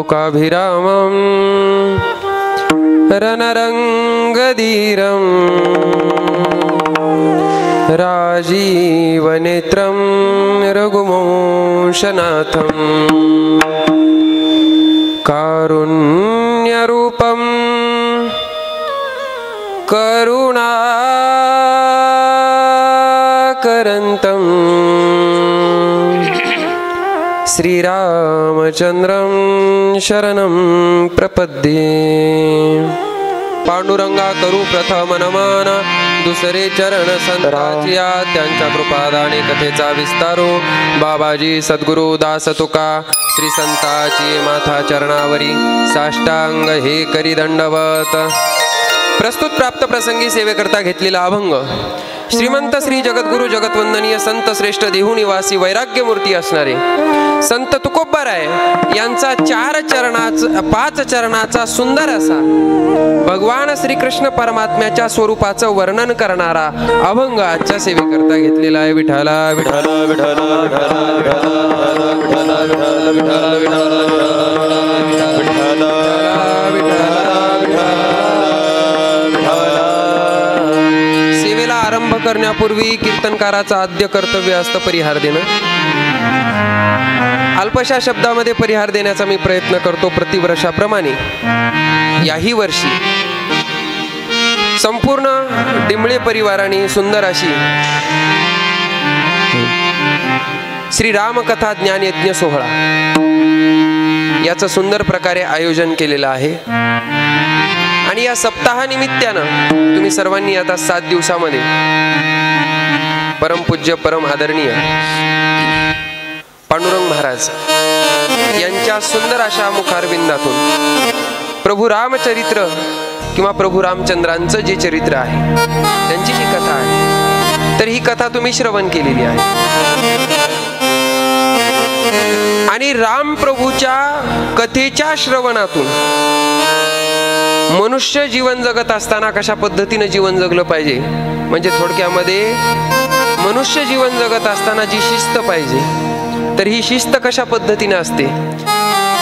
लोकाभिरामं रणरंगधीरं राजीवनेत्रं रघुवंशनाथं कारुण्यरूपं करुणाकरन्तं श्रीरामचंद्रं शरणं प्रपद्ये। पांडुरंगा करू प्रथम नमन, दुसरे चरण संतांच्या त्यांच्या कृपादाने कथेचा विस्तारो। बाबाजी सद्गुरु दास तुका श्री संताची माथा चरणावरी साष्टांग हे करी दंडवत। प्रस्तुत प्राप्त प्रसंगी सेवेकरता घेतलेला अभंग श्रीमंत श्री जगद्गुरु जगतवंदनीय संत श्रेष्ठ देहू निवासी वैराग्यमूर्ती असणारे संत तुकोबाराय यांचा 5 चरणाचा सुंदर असा भगवान श्रीकृष्ण परमात्म्याच्या स्वरूपाचं वर्णन करणारा अभंग आजच्या सेवेकरता घेतलेला आहे। विठाला विठाला विठाला आरंभ करण्यापूर्वी कीर्तनकाराचा आद्य कर्तव्य असतं परिहार देणं। अल्पशा शब्दामध्ये परिहार देण्याचा मी प्रयत्न करतो प्रतिवर्षाप्रमाणे। याही वर्षी संपूर्ण डिंबळे परिवाराने सुंदर अशी श्री रामकथा ज्ञान यज्ञ सोहळा याचं सुंदर प्रकारे आयोजन केलेलं आहे। आणि या सप्ताहानिमित्तानं तुम्ही सर्वांनी आता 7 दिवसामध्ये परमपूज्य परम आदरणीय पांडुरंग महाराज यांच्या सुंदर अशा मुखारविंदातून प्रभू रामचरित्र किंवा प्रभू रामचंद्रांचं जे चरित्र आहे त्यांची जी कथा आहे, तर ही कथा तुम्ही श्रवण केलेली आहे। आणि राम प्रभूच्या कथेच्या श्रवणातून मनुष्य जीवन जगत असताना कशा पद्धतीने जीवन जगलं पाहिजे, म्हणजे थोडक्यामध्ये मनुष्य जीवन जगत असताना जी शिस्त पाहिजे, तर ही शिस्त कशा पद्धतीने असते,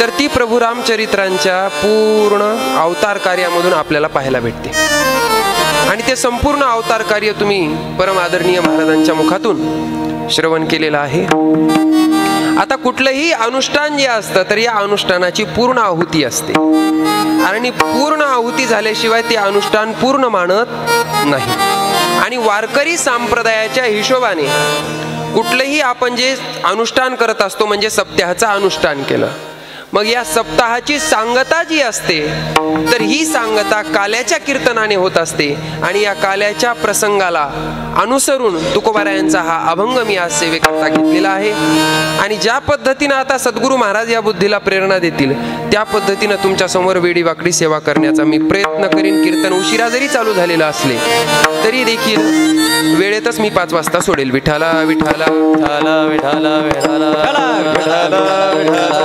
तर ती प्रभू रामचरित्रांच्या पूर्ण अवतार कार्यामधून आपल्याला पाहायला भेटते। आणि ते संपूर्ण अवतार कार्य तुम्ही परम आदरणीय महाराजांच्या मुखातून श्रवण केलेलं आहे। आता कुठलंही अनुष्ठान जे असतं तर या अनुष्ठानाची पूर्ण आहुती असते आणि पूर्ण आहुती झाल्याशिवाय ते अनुष्ठान पूर्ण मानत नाही। आणि वारकरी संप्रदायाच्या हिशोबाने कुठलंही आपण जे अनुष्ठान करत असतो, म्हणजे सप्ताहाचं अनुष्ठान केलं, मग या सप्ताहाची सांगता जी असते तर ही सांगता काल्याच्या कीर्तनाने होत असते। आणि या काल्याच्या प्रसंगाला अनुसरून तुकोबारायांचा हा अभंग मी आज सेवेकरता घेतलेला आहे। आणि ज्या पद्धतीने आता सद्गुरू महाराज या बुद्धीला प्रेरणा देतील त्या पद्धतीने तुमच्या समोर वेडी वाकडी सेवा करण्याचा मी प्रयत्न करीन। कीर्तन उशिरा जरी चालू झालेलं असले तरी देखील वेळेतच मी 5 वाजता सोडेल। विठाला विठाला विठाला विठाला विठाला विठाला विठाला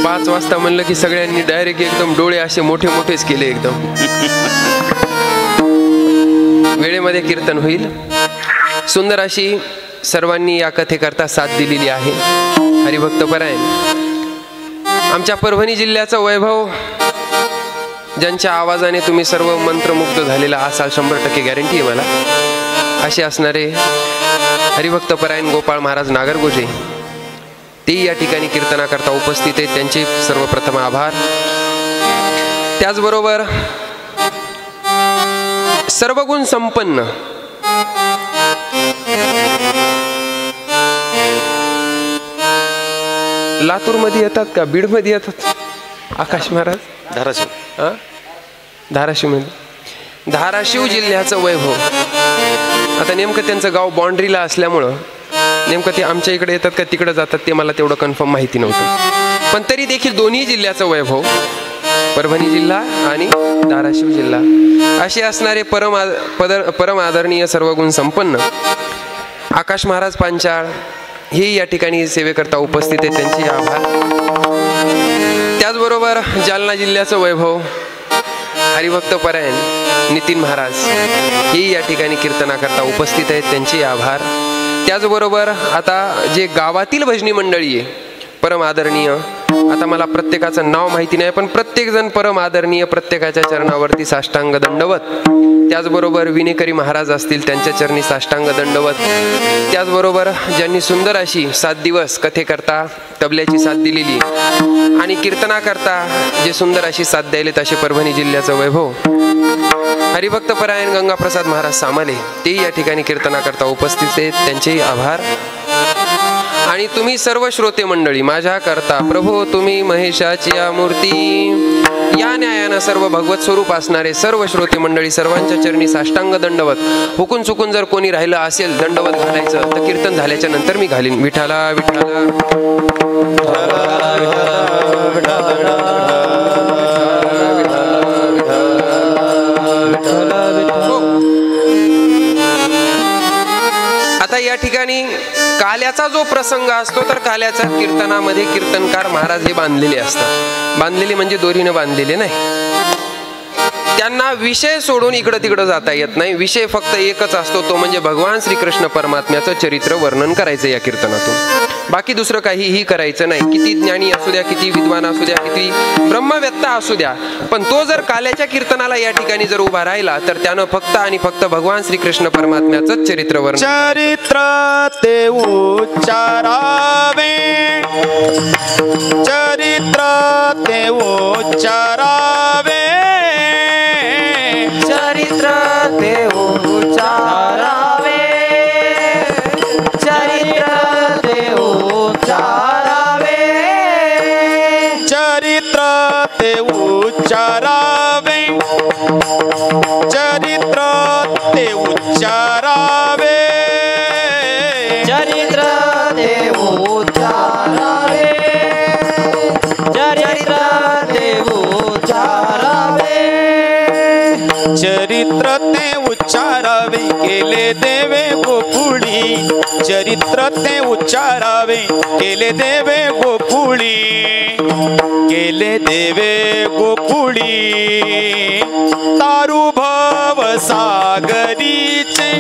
5 वाजता म्हणलं की सगळ्यांनी डायरेक्ट एकदम डोळे असे मोठे मोठेच केले एकदम। वेळेमध्ये कीर्तन होईल। सुंदर अशी सर्वांनी या कथेकरता साथ दिलेली आहे। हरिभक्तपरायण आमच्या परभणी जिल्ह्याचा वैभव ज्यांच्या आवाजाने तुम्ही सर्व मंत्रमुग्ध झालेला असाल 100% गॅरंटी आहे मला, असे असणारे हरिभक्तपरायण गोपाळ महाराज नागरगोजे ते या ठिकाणी कीर्तनाकरता उपस्थित आहेत। त्यांचे सर्वप्रथम आभार। त्याचबरोबर सर्वगुण संपन्न लातूर मध्ये येतात का, बीड मध्ये येतात आकाश महाराज? धाराशिव, धाराशिव मध्ये, धाराशिव जिल्ह्याचं वैभव। आता नेमकं त्यांचं गाव बाउंड्रीला असल्यामुळं नेमकं ते आमच्या इकडे येतात का तिकडे जातात ते मला तेवढं कन्फर्म माहिती नव्हतं, पण तरी देखील दोन्ही जिल्ह्याचं वैभव, परभणी जिल्हा आणि धाराशिव जिल्हा, असे असणारे परम आदरणीय सर्वगुण संपन्न आकाश महाराज पांचाळ हे या ठिकाणी सेवेकरता उपस्थित आहेत। त्यांचे आभार। त्याचबरोबर जालना जिल्ह्याचं वैभव हरिभक्तपरायण नितीन महाराज हे या ठिकाणी कीर्तनाकरता उपस्थित आहेत। त्यांचे आभार। त्याचबरोबर आता जे गावातील भजनी मंडळी आहे परम आदरणीय, आता मला प्रत्येकाचं नाव माहिती नाही, पण प्रत्येकजण परम आदरणीय, प्रत्येकाच्या चरणावरती साष्टांग दंडवत. त्याचबरोबर विनेकरी महाराज असतील त्यांच्या चरणी साष्टांग दंडवत. त्याचबरोबर ज्यांनी सुंदर अशी 7 दिवस कथेकरता तबल्याची साथ दिलेली आणि कीर्तनाकरता जे सुंदर अशी साथ द्यायलेत असे परभणी जिल्ह्याचं वैभव हरिभक्त परायण गंगाप्रसाद महाराज सामाले, तेही या ठिकाणी कीर्तनाकरता उपस्थित आहेत, त्यांचेही आभार. आणि तुम्ही सर्व श्रोते मंडळी, माझ्या करता प्रभो तुम्ही महेशाची या मूर्ती, या न्यायानं सर्व भगवत स्वरूप असणारे सर्व श्रोते मंडळी सर्वांच्या चरणी साष्टांग दंडवत. हुकून चुकून जर कोणी राहिलं असेल दंडवत घालायचं तर कीर्तन झाल्याच्या नंतर मी घालीन. विठाला विठाला आता या ठिकाणी काल्याचा जो प्रसंग असतो तर काल्याच्या कीर्तनामध्ये कीर्तनकार महाराज हे बांधलेले असतात. बांधलेले म्हणजे दोरीनं बांधलेले नाही. त्यांना विषय सोडून इकडं तिकडं जाता येत नाही. विषय फक्त एकच असतो, तो म्हणजे भगवान श्रीकृष्ण परमात्म्याचं चरित्र वर्णन करायचं या कीर्तनातून. बाकी दुसरं काहीही करायचं नाही. किती ज्ञानी असू द्या, किती विद्वान असू द्या, किती ब्रह्मवेत्ता असू द्या, पण तो जर काल्याच्या कीर्तनाला या ठिकाणी जर उभा राहिला तर त्यानं फक्त आणि फक्त भगवान श्रीकृष्ण परमात्म्याचं चरित्र वर्णन, चरित्र ते उच्चारावे, चरित्र ते उच्चारावे, चरित्र ते उच्चारावे, चरित्र ते उच्चारावे, चरित्र ते उच्चारावे, चरित्र ते उच्चारावे, चरित्र ते उच्चारावे, चरित्र ते उच्चारावे, चरित्र ते उच्चारावे केले देवे गोकुळी, चरित्र ते उच्चारावे केले देवे गोकुळी, केले देवे गोकुळी. तारू भव सागरीचे,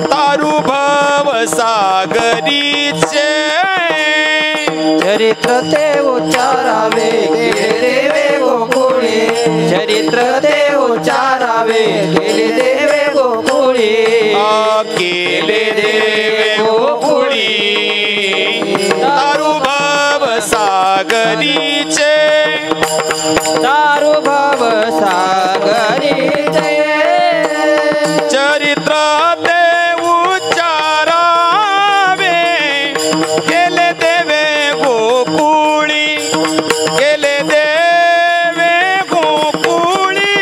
तारू भव सागरीचे, चरित्र ते उच्चारावे केले देवे गोकुळी, चरित्र ते उच्चारावे केले देवे गोकुळी, केले देवे गोकुळी. तारू भव सागरीचे, तारू भव सागरीचे, चरित्र ते उच्चारावे केले देवे गोकुळी, केले देवे गोकुळी,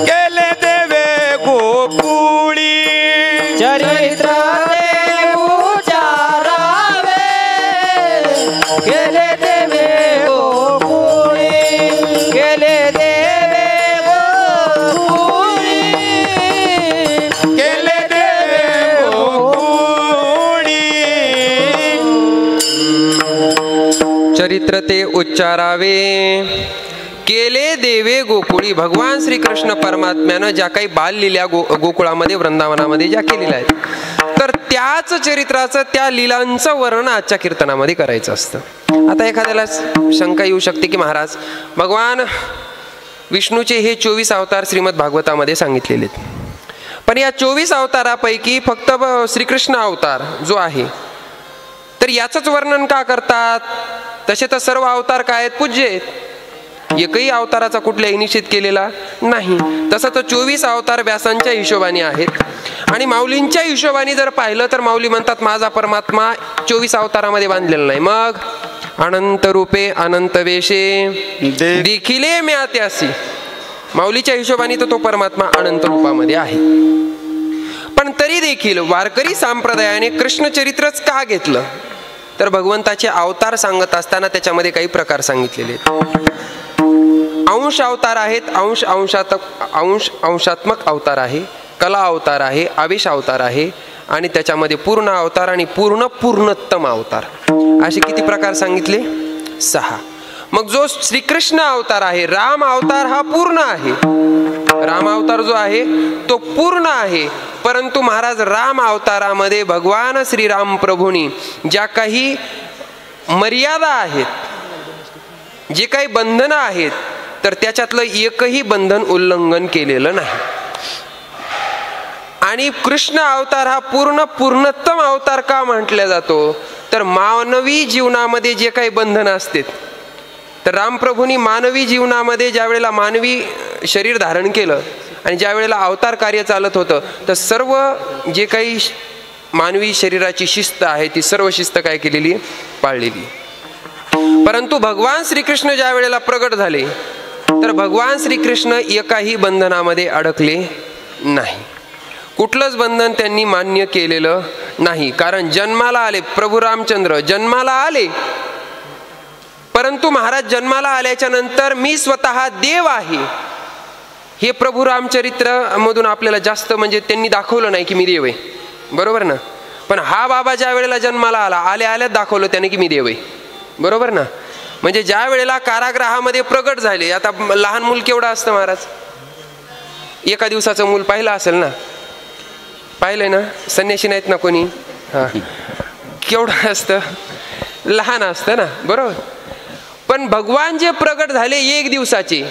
केले देवे गोकुळी. चरित्र ते उच्चारावे केले देवे गोकुळी, केले देवे गोकुळी, केले देवे गोकुळी. चरित्र ते उच्चारावे केले देवे गोकुळी. भगवान श्रीकृष्ण परमात्म्यानं ज्या काही बाललीला गोकुळामध्ये वृंदावनामध्ये ज्या केलेल्या आहेत, तर त्याच चरित्राचं, त्या लीलांचं वर्णन आजच्या कीर्तनामध्ये करायचं असतं. आता एखाद्याला शंका येऊ शकते की महाराज, भगवान विष्णूचे हे 24 अवतार श्रीमद भागवतामध्ये सांगितलेले आहेत, पण या 24 अवतारापैकी फक्त श्रीकृष्ण अवतार जो आहे तर याचंच वर्णन का करतात? तसे तर सर्व अवतार काय आहेत? पूज्य आहेत. एकही अवताराचा कुठल्याही निषेध केलेला नाही. तसं तर 24 अवतार व्यासांच्या हिशोबाने आहेत, आणि माऊलींच्या हिशोबाने जर पाहिलं तर माऊली म्हणतात माझा परमात्मा 24 अवतारामध्ये बांधलेला नाही. मग अनंत रूपे अनंत वेशे देखिले म्यात्यासी, माऊलीच्या हिशोबाने तर तो परमात्मा अनंत रूपामध्ये आहे. पण तरी देखील वारकरी संप्रदायाने कृष्णचरित्रच का घेतलं? तर भगवंताचे अवतार सांगत असताना त्याच्यामध्ये काही प्रकार सांगितलेले आहेत. अंश अवतार आहेत, अंशात्मक अवतार आहे, कला अवतार आहे, आवेश अवतार आहे, आणि त्याच्यामध्ये पूर्ण अवतार आणि पूर्णोत्तम अवतार, असे किती प्रकार सांगितले? 6. मग जो श्रीकृष्ण अवतार आहे, राम अवतार हा पूर्ण आहे. राम अवतार जो आहे तो पूर्ण आहे, परंतु महाराज राम अवतारामध्ये भगवान श्रीराम प्रभूंनी ज्या काही मर्यादा आहेत, जे काही बंधनं आहेत, तर त्याच्यातलं एकही बंधन उल्लंघन केलेलं नाही. आणि कृष्ण अवतार हा पूर्णोत्तम अवतार का म्हटला जातो, तर मानवी जीवनामध्ये जे काही बंधनं असतात, तर रामप्रभूंनी मानवी जीवनामध्ये ज्या वेळेला मानवी शरीर धारण केलं आणि ज्या वेळेला अवतार कार्य चालत होतं, तर सर्व जे काही मानवी शरीराची शिस्त आहे ती सर्व शिस्त काय केलेली, पाळलेली. परंतु भगवान श्रीकृष्ण ज्या वेळेला प्रगट झाले, तर भगवान श्रीकृष्ण एकाही बंधनामध्ये अडकले नाही. कुठलंच बंधन त्यांनी मान्य केलेलं नाही. कारण जन्माला आले, प्रभू रामचंद्र जन्माला आले, परंतु महाराज जन्माला आल्याच्या नंतर मी स्वतः देव आहे हे प्रभू रामचरित्र मधून आपल्याला जास्त म्हणजे त्यांनी दाखवलं नाही की मी देव आहे, बरोबर ना. पण हा बाबा ज्या वेळेला जन्माला आला, आल्याच दाखवलं त्याने की मी देव आहे, बरोबर ना. म्हणजे ज्या वेळेला कारागृहामध्ये प्रगट झाले, आता लहान मूल केवढं असतं महाराज, एका दिवसाचं मूल पाहिलं असेल ना, पाहिलंय ना, संन्यासी नाहीत ना कोणी, हा केवढं असतं, लहान असतं ना, बरोबर. पण भगवान जे प्रगट झाले 1 दिवसाचे,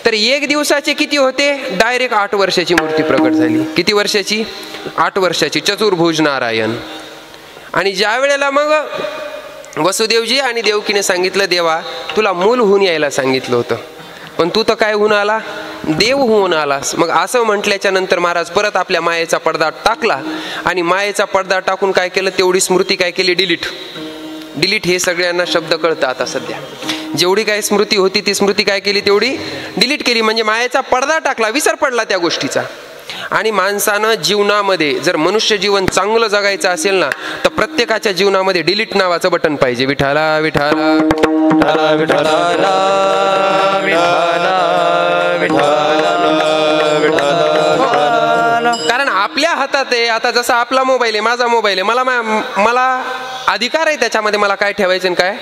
तर 1 दिवसाचे किती होते, डायरेक्ट 8 वर्षाची मूर्ती प्रगट झाली. किती वर्षाची, 8 वर्षाची, चतुर्भुज नारायण. आणि ज्या वेळेला मग वसुदेवजी आणि देवकीने सांगितलं, देवा तुला मूल होऊन यायला सांगितलं होतं, पण तू तर काय होऊन आला, देव होऊन आलास. मग असं म्हटल्याच्या नंतर महाराज परत आपल्या मायेचा पडदा टाकला आणि मायेचा पडदा टाकून काय केलं, तेवढी स्मृती काय केली, डिलीट. हे सगळ्यांना शब्द कळतं आता सध्या. जेवढी काही स्मृती होती ती स्मृती काय केली, तेवढी डिलीट केली. म्हणजे मायेचा पडदा टाकला, विसर पडला त्या गोष्टीचा. आणि माणसानं जीवनामध्ये जर मनुष्य जीवन चांगलं जगायचं असेल ना, तर प्रत्येकाच्या जीवनामध्ये डिलीट नावाचं बटन पाहिजे. विठाला विठाला विठाला विठाला विठाला. कारण आपल्या हातात आहे. आता जसा आपला मोबाईल आहे, माझा मोबाईल आहे, मला अधिकार आहे त्याच्यामध्ये मला काय ठेवायचं आणि काय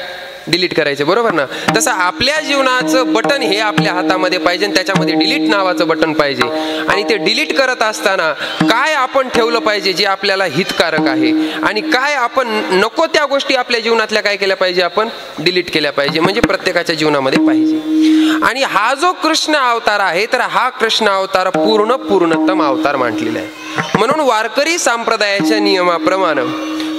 डिलीट करायचे, बरोबर ना. तसं आपल्या जीवनाचं बटन हे आपल्या हातामध्ये पाहिजे आणि त्याच्यामध्ये डिलीट नावाचं बटन पाहिजे. आणि ते डिलीट करत असताना काय आपण ठेवलं पाहिजे जे आपल्याला हितकारक आहे, आणि काय आपण नको त्या गोष्टी आपल्या जीवनातल्या काय केल्या पाहिजे, आपण डिलीट केल्या पाहिजे. म्हणजे प्रत्येकाच्या जीवनामध्ये पाहिजे. आणि हा जो कृष्ण अवतार आहे, तर हा कृष्ण अवतार पूर्णोत्तम अवतार म्हटलेला आहे. म्हणून वारकरी संप्रदायाच्या नियमाप्रमाणे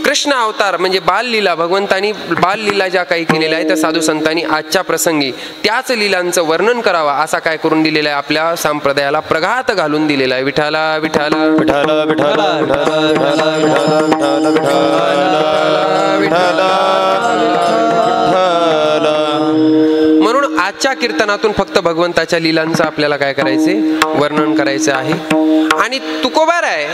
कृष्ण अवतार म्हणजे बाललीला, भगवंतानी बाललीला ज्या काही केलेल्या आहेत त्या साधू संतांनी आजच्या प्रसंगी त्याच लीलांचं वर्णन करावा असा काय करून दिलेला आहे, आपल्या संप्रदायाला प्रघात घालून दिलेला आहे. विठाला विठाला विठाला विठाला विठाला विठाला. म्हणून आजच्या कीर्तनातून फक्त भगवंताच्या लीलांचं आपल्याला काय करायचे, वर्णन करायचं आहे. आणि तुकोबार आहे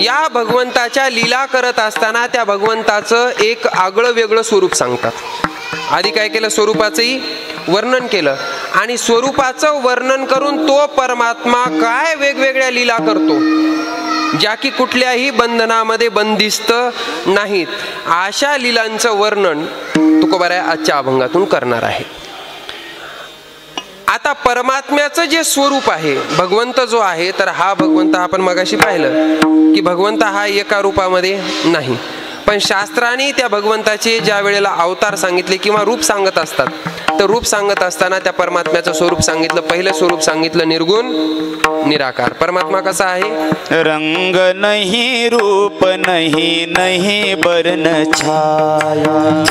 या भगवंताच्या लीला करत असताना त्या भगवंताचं एक आगळं वेगळं स्वरूप सांगतात. आधी काय केलं, स्वरूपाचंही वर्णन केलं, आणि स्वरूपाचं वर्णन करून तो परमात्मा काय वेगवेगळ्या लीला करतो ज्या की कुठल्याही बंधनामध्ये बंदिस्त नाहीत, अशा लीलांचं वर्णन तुकोबाराय आजच्या अभंगातून करणार आहे. आता परमात्म्याचं जे स्वरूप आहे, भगवंत जो आहे, तर हा भगवंत आपण मगाशी पाहिलं की भगवंत हा एका रूपामध्ये नाही. पण शास्त्राने त्या भगवंताचे ज्या वेळेला अवतार सांगितले किंवा रूप सांगत असतात, तर रूप सांगत असताना त्या परमात्म्याचं स्वरूप सांगितलं. पहिलं स्वरूप सांगितलं निर्गुण निराकार. परमात्मा कसा आहे, रंग नहीं रूप नहीं नहीं वर्ण छाया,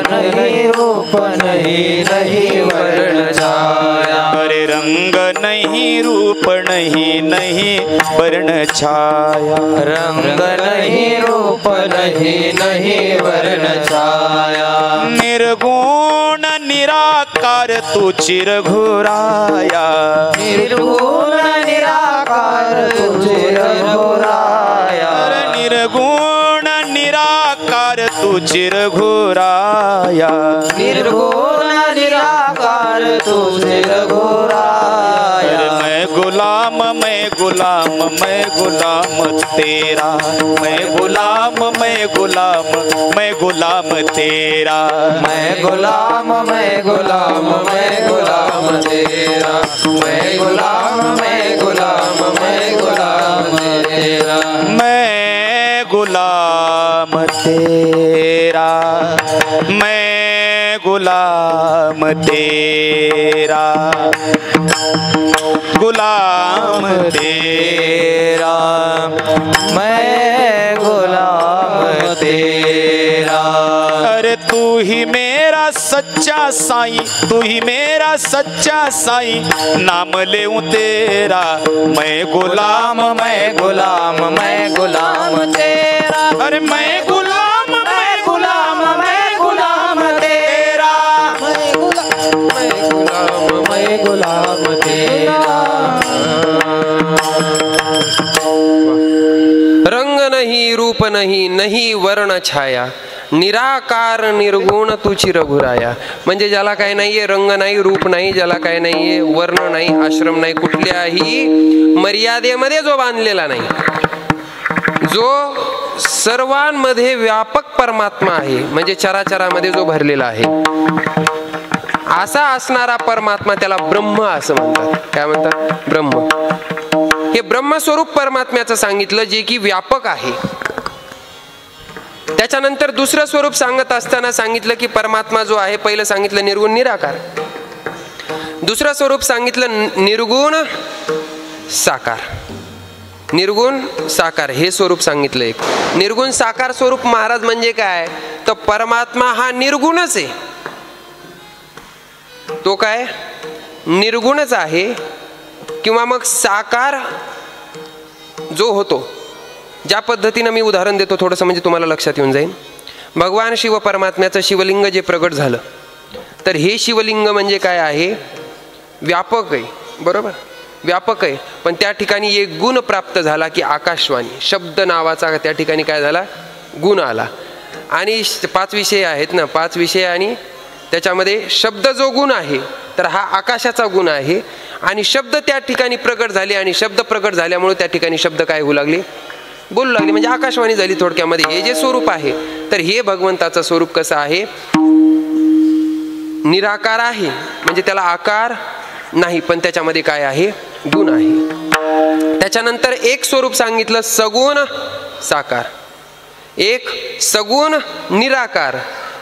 नहीं रूप नहीं नहीं वर्ण छाया. अरे रंग नहीं रूप नहीं नहीं वर्ण छाया, रंग नहीं रूप नहीं नहीं वर्ण छाया. निर्गुण निराकार तू चिरघोराया, निर्गुण निराकार तू चिरघोराया. निर्गुण निराकार तू चिरघोराया, निर्गुण निराकार तू चिरघोराया. मैं गुलाम मैं गुलाम मैं गुलाम तेरा, मैं गुलाम मैं गुलाम मैं गुलाम तेरा, मैं गुलाम मैं गुलाम मैं गुलाम तेरा, मैं गुलाम मैं गुलाम मैं गुलाम तेरा मैं गुलाम तेरा मैं गुलाम तेरा गुलाम तेरा मैं गुलाम तेरा अरे तू ही मेरा सच्चा साईं तू ही मेरा सच्चा साईं नाम लेऊं तेरा मैं गुलाम मैं गुलाम मैं गुलाम तेरा अरे मैं गुलाम मैं गुलाम मैं गुलाम तेरा मैं गुलाम तेरा रंग नहीं रूप नहीं नहीं वर्ण छाया निराकार निर्गुण तुची रघुराया. म्हणजे ज्याला काय नाहीये रंग नाही रूप नाही ज्याला काय नाहीये वर्ण नाही आश्रम नाही कुठल्याही मर्यादेमध्ये जो बांधलेला नाही जो सर्वांमध्ये व्यापक परमात्मा आहे म्हणजे चराचरामध्ये जो भरलेला आहे असा असणारा परमात्मा त्याला ब्रह्म असं म्हणतात. काय म्हणतात? ब्रह्म. हे ब्रह्मस्वरूप परमात्म्याचं सांगितलं जे की व्यापक आहे. त्याच्यानंतर दुसरं स्वरूप सांगत असताना सांगितलं की परमात्मा जो आहे पहिलं सांगितलं निर्गुण निराकार दुसरं स्वरूप सांगितलं निर्गुण साकार. निर्गुण साकार हे स्वरूप सांगितलं. एक निर्गुण साकार स्वरूप महाराज म्हणजे काय तर परमात्मा हा निर्गुणच आहे. तो काय निर्गुणच आहे किंवा मग साकार जो होतो ज्या पद्धतीनं मी उदाहरण देतो थोडंसं म्हणजे तुम्हाला लक्षात येऊन जाईल. भगवान शिव परमात्म्याचं शिवलिंग जे प्रगट झालं तर हे शिवलिंग म्हणजे काय आहे व्यापक आहे. बरोबर व्यापक आहे पण त्या ठिकाणी एक गुण प्राप्त झाला की आकाशवाणी शब्द नावाचा त्या ठिकाणी काय झाला गुण आला. आणि 5 विषय आहेत ना 5 विषय आणि त्याच्यामध्ये शब्द जो गुण आहे तर हा आकाशाचा गुण आहे आणि शब्द त्या ठिकाणी प्रगट झाले आणि शब्द प्रगट झाल्यामुळे त्या ठिकाणी शब्द काय होऊ लागले बोलू लागले म्हणजे आकाशवाणी झाली थोडक्यामध्ये. हे जे स्वरूप आहे तर हे भगवंताचं स्वरूप कसं आहे निराकार आहे म्हणजे त्याला आकार नाही पण त्याच्यामध्ये काय आहे गुण आहे. त्याच्यानंतर एक स्वरूप सांगितलं सगुण साकार एक सगुण निराकार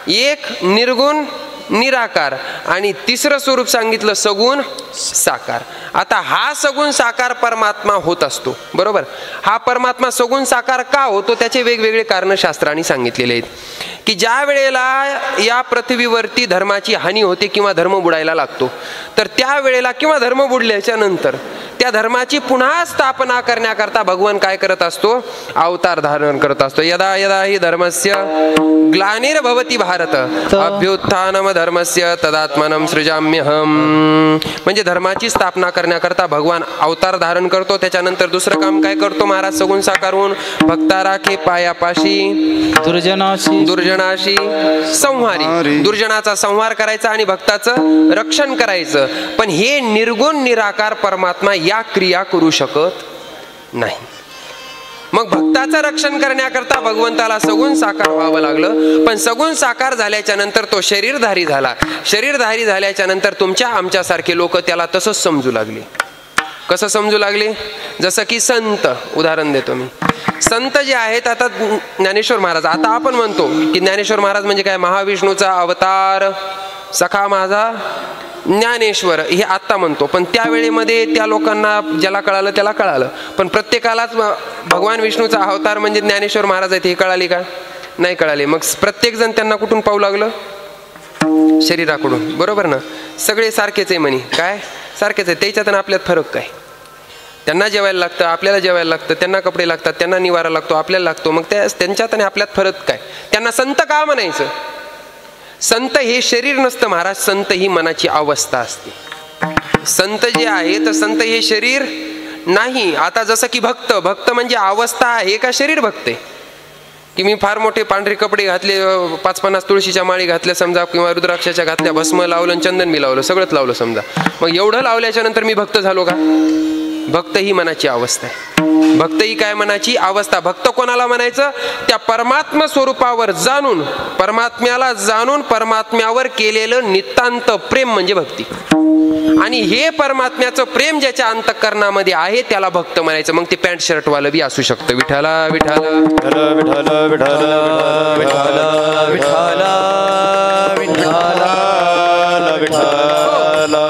एक निर्गुण निराकार आणि तिसरं स्वरूप सांगितलं सगुण साकार. आता हा सगुण साकार परमात्मा होत असतो. बरोबर हा परमात्मा सगुण साकार का होतो त्याचे वेगवेगळे कारण शास्त्रांनी सांगितलेले आहेत की ज्या वेळेला या पृथ्वीवरती धर्माची हानी होते किंवा धर्म बुडायला लागतो तर त्या वेळेला किंवा धर्म बुडल्याच्या नंतर त्या धर्माची पुन्हा स्थापना करण्याकरता भगवान काय करत असतो अवतार धारण करत असतो. यदा यदा हि धर्मस्य ग्लानिर्भवति भारत अभ्युत्थानम धर्मस्य तदात्मानं सृजाम्यहम. म्हणजे धर्माची स्थापना करण्याकरता भगवान अवतार धारण करतो. त्याच्यानंतर दुसरं काम काय करतो महाराज सगुण साकार होऊन भक्ता राखे पायापाशी दुर्जनाशी संहारी दुर्जनाचा संहार करायचा आणि भक्ताचं रक्षण करायचं. पण हे निर्गुण निराकार परमात्मा या क्रिया करू शकत नाही. मग भक्ताचं रक्षण करण्याकरता भगवंताला सगुण साकार व्हावं लागलं. पण सगुण साकार झाल्याच्या नंतर तो शरीरधारी झाला. शरीरधारी झाल्याच्या नंतर तुमच्या आमच्यासारखे लोक त्याला तसंच समजू लागले. कसं समजू लागले जसं की संत उदाहरण देतो मी. संत जे आहेत आता ज्ञानेश्वर महाराज आता आपण म्हणतो की ज्ञानेश्वर महाराज म्हणजे काय महाविष्णूचा अवतार सखा माझा ज्ञानेश्वर हे आत्ता म्हणतो. पण त्यावेळेमध्ये त्या लोकांना ज्याला कळालं त्याला कळालं पण प्रत्येकालाच भगवान विष्णूचा अवतार म्हणजे ज्ञानेश्वर महाराज आहेत हे कळाली का नाही कळाले. मग प्रत्येक जण त्यांना कुठून पाहू लागलं शरीराकडून. बरोबर ना सगळे सारखेच आहे म्हणे काय सारखेच आहे त्याच्यात आपल्यात फरक काय. त्यांना जेवायला लागतं आपल्याला जेवायला लागतं त्यांना कपडे लागतात त्यांना निवारा लागतो आपल्याला लागतो. मग त्यांच्यात आणि आपल्यात फरक काय. त्यांना संत का म्हणायचं. संत हे शरीर नसतं महाराज संत ही मनाची अवस्था असते. संत जे आहे तर संत हे शरीर नाही. आता जसं की भक्त भक्त म्हणजे अवस्था आहे का शरीर भक्त आहे की मी फार मोठे पांढरे कपडे घातले 50-50 तुळशीच्या माळी घातल्या समजा किंवा रुद्राक्षाच्या घातल्या भस्म लावलं चंदन मी लावलं सगळंच लावलं समजा मग एवढं लावल्याच्या नंतर मी भक्त झालो का भक्त ही मनाची अवस्था आहे. भक्त ही काय मनाची अवस्था. भक्त कोणाला म्हणायचं? त्या परमात्मा स्वरूपावर जाणून, परमात्म्याला जाणून परमात्म्यावर केलेलं नितांत प्रेम म्हणजे भक्ती. आणि हे परमात्म्याचं प्रेम ज्याच्या अंतःकरणामध्ये आहे त्याला भक्त म्हणायचं. मग ते पॅन्ट शर्ट वालं बी असू शकतं. विठाला विठाला विठाला विठाला विठाला विठाला विठाला विठाला.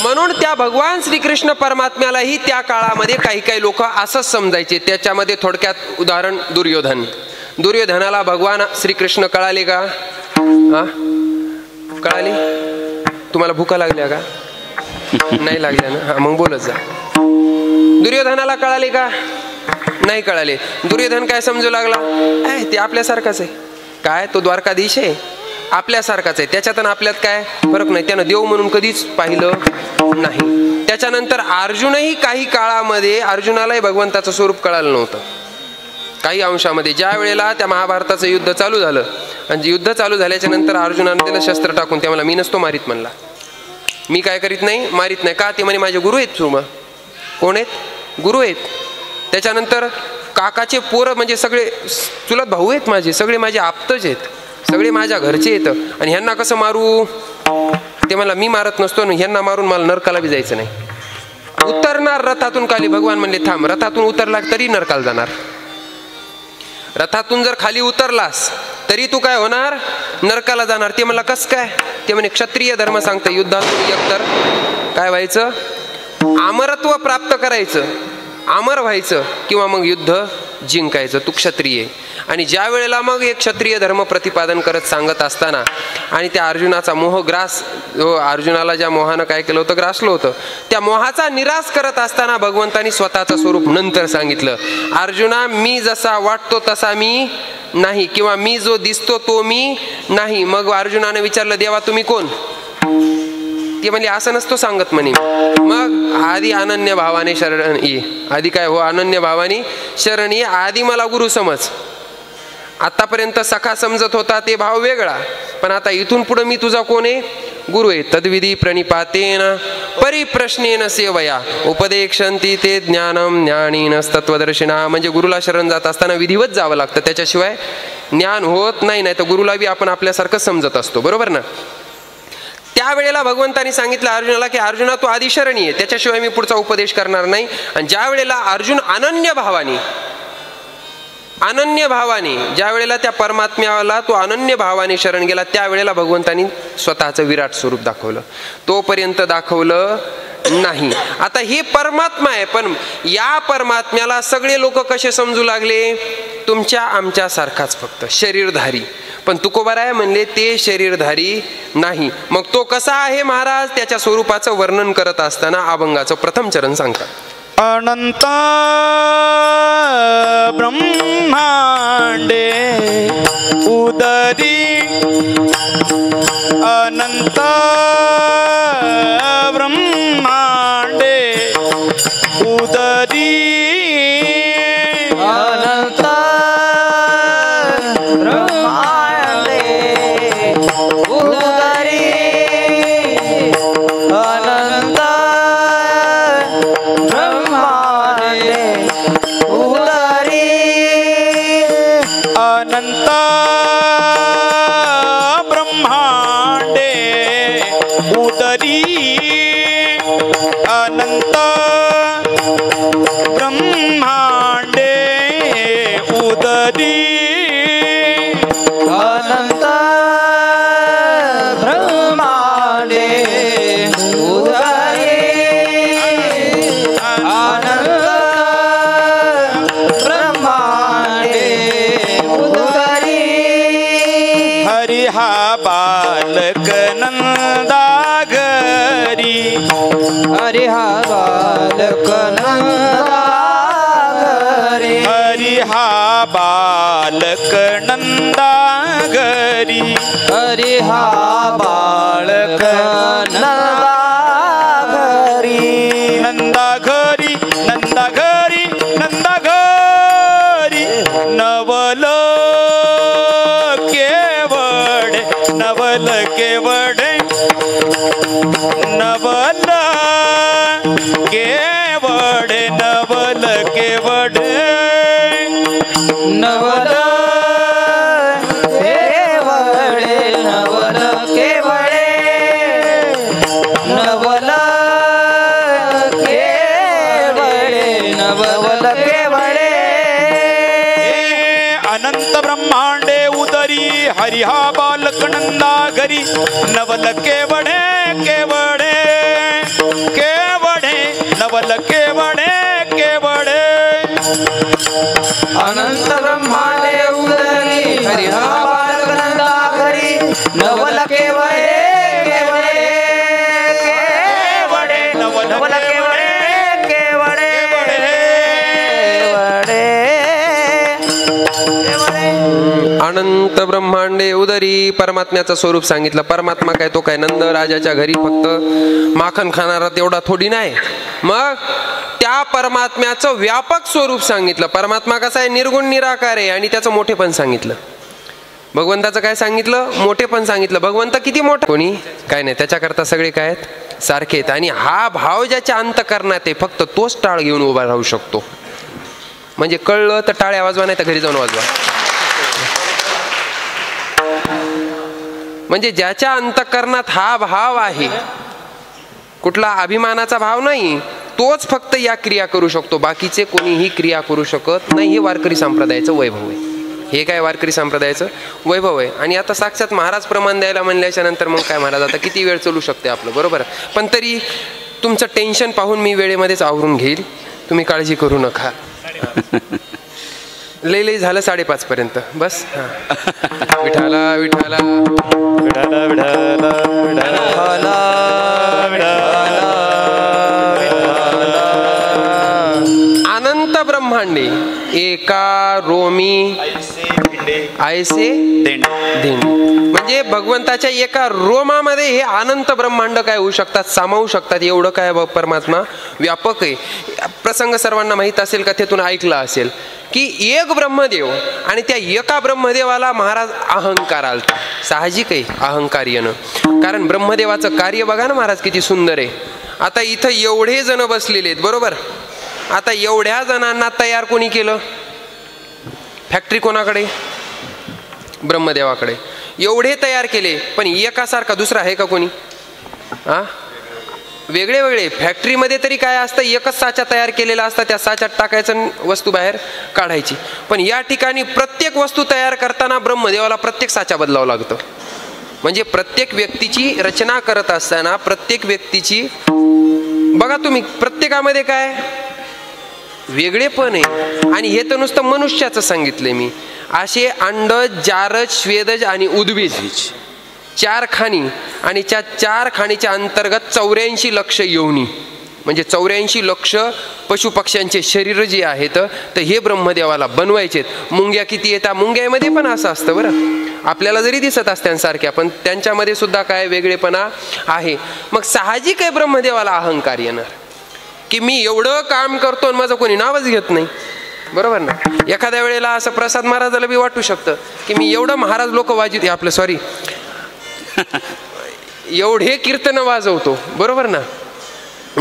म्हणून त्या भगवान श्रीकृष्ण परमात्म्यालाही त्या काळामध्ये काही काही लोक असंच समजायचे. त्याच्यामध्ये थोडक्यात उदाहरण दुर्योधन. दुर्योधनाला भगवान श्रीकृष्ण कळाले का? हा, कळाले? तुम्हाला भूका लागल्या का? नाही लागल्या ना? हा, मग बोलत जा. दुर्योधनाला कळाले का? नाही कळाले. दुर्योधन काय समजू लागला? ते आपल्यासारखाच आहे. काय तो द्वारकाधीश आहे, आपल्यासारखाच आहे. त्याच्यात आणि आपल्यात काय फरक नाही. त्यानं देव म्हणून कधीच पाहिलं नाही. त्याच्यानंतर अर्जुनही काही काळामध्ये अर्जुनालाही भगवंताचं स्वरूप कळालं नव्हतं. काही अंशामध्ये ज्या वेळेला त्या महाभारताचं युद्ध चालू झालं आणि युद्ध चालू झाल्याच्या नंतर अर्जुनाने त्याला शस्त्र टाकून त्या मला मी नसतो मारित म्हणला. मी काय करीत नाही, मारित नाही. का? ते म्हणे माझे गुरु आहेत. सुमा कोण आहेत? गुरु आहेत. त्याच्यानंतर काकाचे पोरं म्हणजे सगळे चुलत भाऊ आहेत माझे, सगळे माझे आप्तच आहेत, सगळे माझ्या घरचे येतं. आणि ह्यांना कसं मारू? ते मला मी मारत नसतो आणि ह्यांना मारून मला नरकाला बी जायचं नाही. उतरणार रथातून खाली. भगवान म्हणले थांब. रथातून उतरला तरी नरकाला जाणार. रथातून जर खाली उतरलास तरी तू काय होणार? नरकाला जाणार. ते मला कस काय? ते म्हणे क्षत्रिय धर्म सांगतं युद्धातून एकतर काय व्हायचं? अमरत्व प्राप्त करायचं, अमर व्हायचं, किंवा मग युद्ध जिंकायचं. तू क्षत्रिय. आणि ज्या वेळेला मग एक क्षत्रिय धर्म प्रतिपादन करत सांगत असताना आणि त्या अर्जुनाचा मोहग्रास, अर्जुनाला ज्या मोहानं काय केलं होतं, ग्रासलं होतं, त्या मोहाचा निराश करत असताना भगवंतानी स्वतःचं स्वरूप नंतर सांगितलं. अर्जुना, मी जसा वाटतो तसा मी नाही, किंवा मी जो दिसतो तो मी नाही. मग अर्जुनाने विचारलं देवा तुम्ही कोण? ते म्हणजे असं नसतो सांगत म्हणे. मग आधी अनन्य भावाने शरण ये. आधी काय हो? अनन्य भावाने शरण ये. आधी मला गुरु समज. आतापर्यंत सखा समजत होता ते भाव वेगळा, पण आता इथून पुढे मी तुझा कोण आहे? गुरु आहे. तद्विधी प्रणिपातेन परिप्रश्नेन सेवया उपदेक्षन्ति ते ज्ञानम ज्ञानीन तत्वदर्शिना. म्हणजे गुरुला शरण जात असताना विधिवत जावं लागतं, त्याच्याशिवाय ज्ञान होत नाही. नाही तर गुरुला बी आपण आपल्यासारखं समजत असतो. बरोबर ना? त्यावेळेला भगवंतानी सांगितलं अर्जुनाला की अर्जुना तू आधी शरण ये, त्याच्याशिवाय मी पुढचा उपदेश करणार नाही. आणि ज्या वेळेला अर्जुन अनन्य भावाने ज्या वेळेला त्या परमात्म्याला तो अनन्य भावाने शरण गेला, त्यावेळेला भगवंतानी स्वतःचं विराट स्वरूप दाखवलं. तोपर्यंत दाखवलं नाही. आता हे परमात्मा आहे, पण या परमात्म्याला सगळे लोक कसे समजू लागले? तुमच्या आमच्या सारखाच, फक्त शरीरधारी. पण तुकोबाराय म्हणले ते शरीरधारी नाही. मग तो कसा आहे महाराज? त्याच्या स्वरूपाचं वर्णन करत असताना अभंगाचं प्रथम चरण सांगतात. अनंत ब्रह्मांडे उदरी, अनंत ब्रह्मांडे उदरी, अनंत ब्रह्मांडे उदरी, अनंत ब्रह्मांडे उदरी, अनंत ब्रह्मांडे उदरी, अनंत ब्रह्मांडे उदरी, अनंत ब्रह्मांडे उदरी, अनंत ब्रह्मांडे उदरी. हरी हा बालक नंदा घरी, हरी हा बालक नंदा घरी, हरी हा बालक नंदा घरी, हरी हा बालक नंदा घरी, नंदा घरी, नंदा घरी, नंदा घरी. नवल केवढे, नवल केवढे, नवल केवढे केवडे नवल केवडे नवल केवडे नवल केवडे नवल केवडे नवल केवडे अनंत ब्रह्मांडे उदरी हरिहा बालक नंदा घरी नवल केवडे केवडे केवडे नवल केवडे केवडे अनंत ब्रह्मांडे उदरी हरिहा बालक नंदा घरी नवल केवडे केवडे केवडे नवल केवडे केवडे अनंत ब्रह्मांडे उदरी परमात्म्याचं स्वरूप सांगितलं. परमात्मा काय तो काय नंद राजाच्या घरी फक्त माखन खाणारा तेवढा थोडी नाही. मग त्या परमात्म्याचं व्यापक स्वरूप सांगितलं. परमात्मा कसा आहे? निर्गुण निराकार आहे. आणि त्याचं मोठेपण सांगितलं. भगवंताचं काय सांगितलं? मोठेपण सांगितलं. भगवंत किती मोठा? कोणी काय नाही, त्याच्याकरता सगळे काय आहेत? सारखे आहेत. आणि हा भाव ज्याच्या अंतकरणात आहे फक्त तोच टाळ घेऊन उभा राहू शकतो. म्हणजे कळलं तर टाळ्या वाजवा, नाही तर घरी जाऊन वाजवा. म्हणजे ज्याच्या अंतकरणात हा भाव आहे, कुठला अभिमानाचा भाव नाही, तोच फक्त या क्रिया करू शकतो. बाकीचे कोणीही क्रिया करू शकत नाही. हे वारकरी संप्रदायाचं वैभव आहे. हे काय वारकरी संप्रदायाचं वैभव आहे. आणि आता साक्षात महाराज प्रमाण द्यायला म्हणल्याच्या नंतर मग काय महाराज आता किती वेळ चालू शकते आपलं, बरोबर. पण तरी तुमचं टेन्शन पाहून मी वेळेमध्येच आवरून घेईल, तुम्ही काळजी करू नका. लई झालं 5:30 पर्यंत बस. विठाला विठाला विठाला विठाला अनंत ब्रह्मांडे एका रोमी आयसे देंडी. म्हणजे भगवंताच्या एका रोमामध्ये हे अनंत ब्रह्मांड काय होऊ शकतात, सामावू शकतात. एवढं काय परमात्मा व्यापक आहे. प्रसंग सर्वांना माहीत असेल, कथेतून ऐकला असेल की एक ब्रह्मदेव आणि त्या एका ब्रह्मदेवाला महाराज अहंकार आलता. साहजिक आहे अहंकार येणं, कारण ब्रह्मदेवाचं कार्य बघा ना महाराज किती सुंदर आहे. आता इथं एवढे जण बसलेले आहेत, बरोबर. आता एवढ्या जणांना तयार कोणी केलं? फॅक्टरी कोणाकडे? ब्रह्मदेवाकडे. एवढे तयार केले, पण एकासारखा दुसरा आहे का कोणी? वेगळे वेगळे. फॅक्टरीमध्ये तरी काय असतं, एकच साचा तयार केलेला असता, त्या साच्यात टाकायचं, वस्तू बाहेर काढायची. पण या ठिकाणी प्रत्येक वस्तू तयार करताना ब्रह्मदेवाला प्रत्येक साचा बदलावं लागतं. म्हणजे प्रत्येक व्यक्तीची रचना करत असताना प्रत्येक व्यक्तीची बघा तुम्ही, प्रत्येकामध्ये काय वेगळेपण आहे. आणि हे तर नुसतं मनुष्याचं सांगितलंय मी. असे अंडज, जारज, श्वेदज आणि उद्भिज 4 खाणी, आणि त्या 4 खाणीच्या अंतर्गत 84 लक्ष योनी, म्हणजे 84 लक्ष पशुपक्ष्यांचे शरीर जे आहेत, तर हे ब्रह्मदेवाला बनवायचेत. मुंग्या किती येतात? मुंग्यामध्ये पण असं असतं बरं. आपल्याला जरी दिसत असत्यांसारख्या, पण त्यांच्यामध्ये सुद्धा काय वेगळेपणा आहे. मग साहजिक आहे ब्रह्मदेवाला अहंकार येणार की मी एवढं काम करतो आणि माझं कोणी नावच घेत नाही, बरोबर ना. एखाद्या वेळेला असं प्रसाद महाराजाला बी वाटू शकतं की मी एवढं महाराज लोक वाजवते, आपलं सॉरी एवढे कीर्तन वाजवतो, बरोबर ना.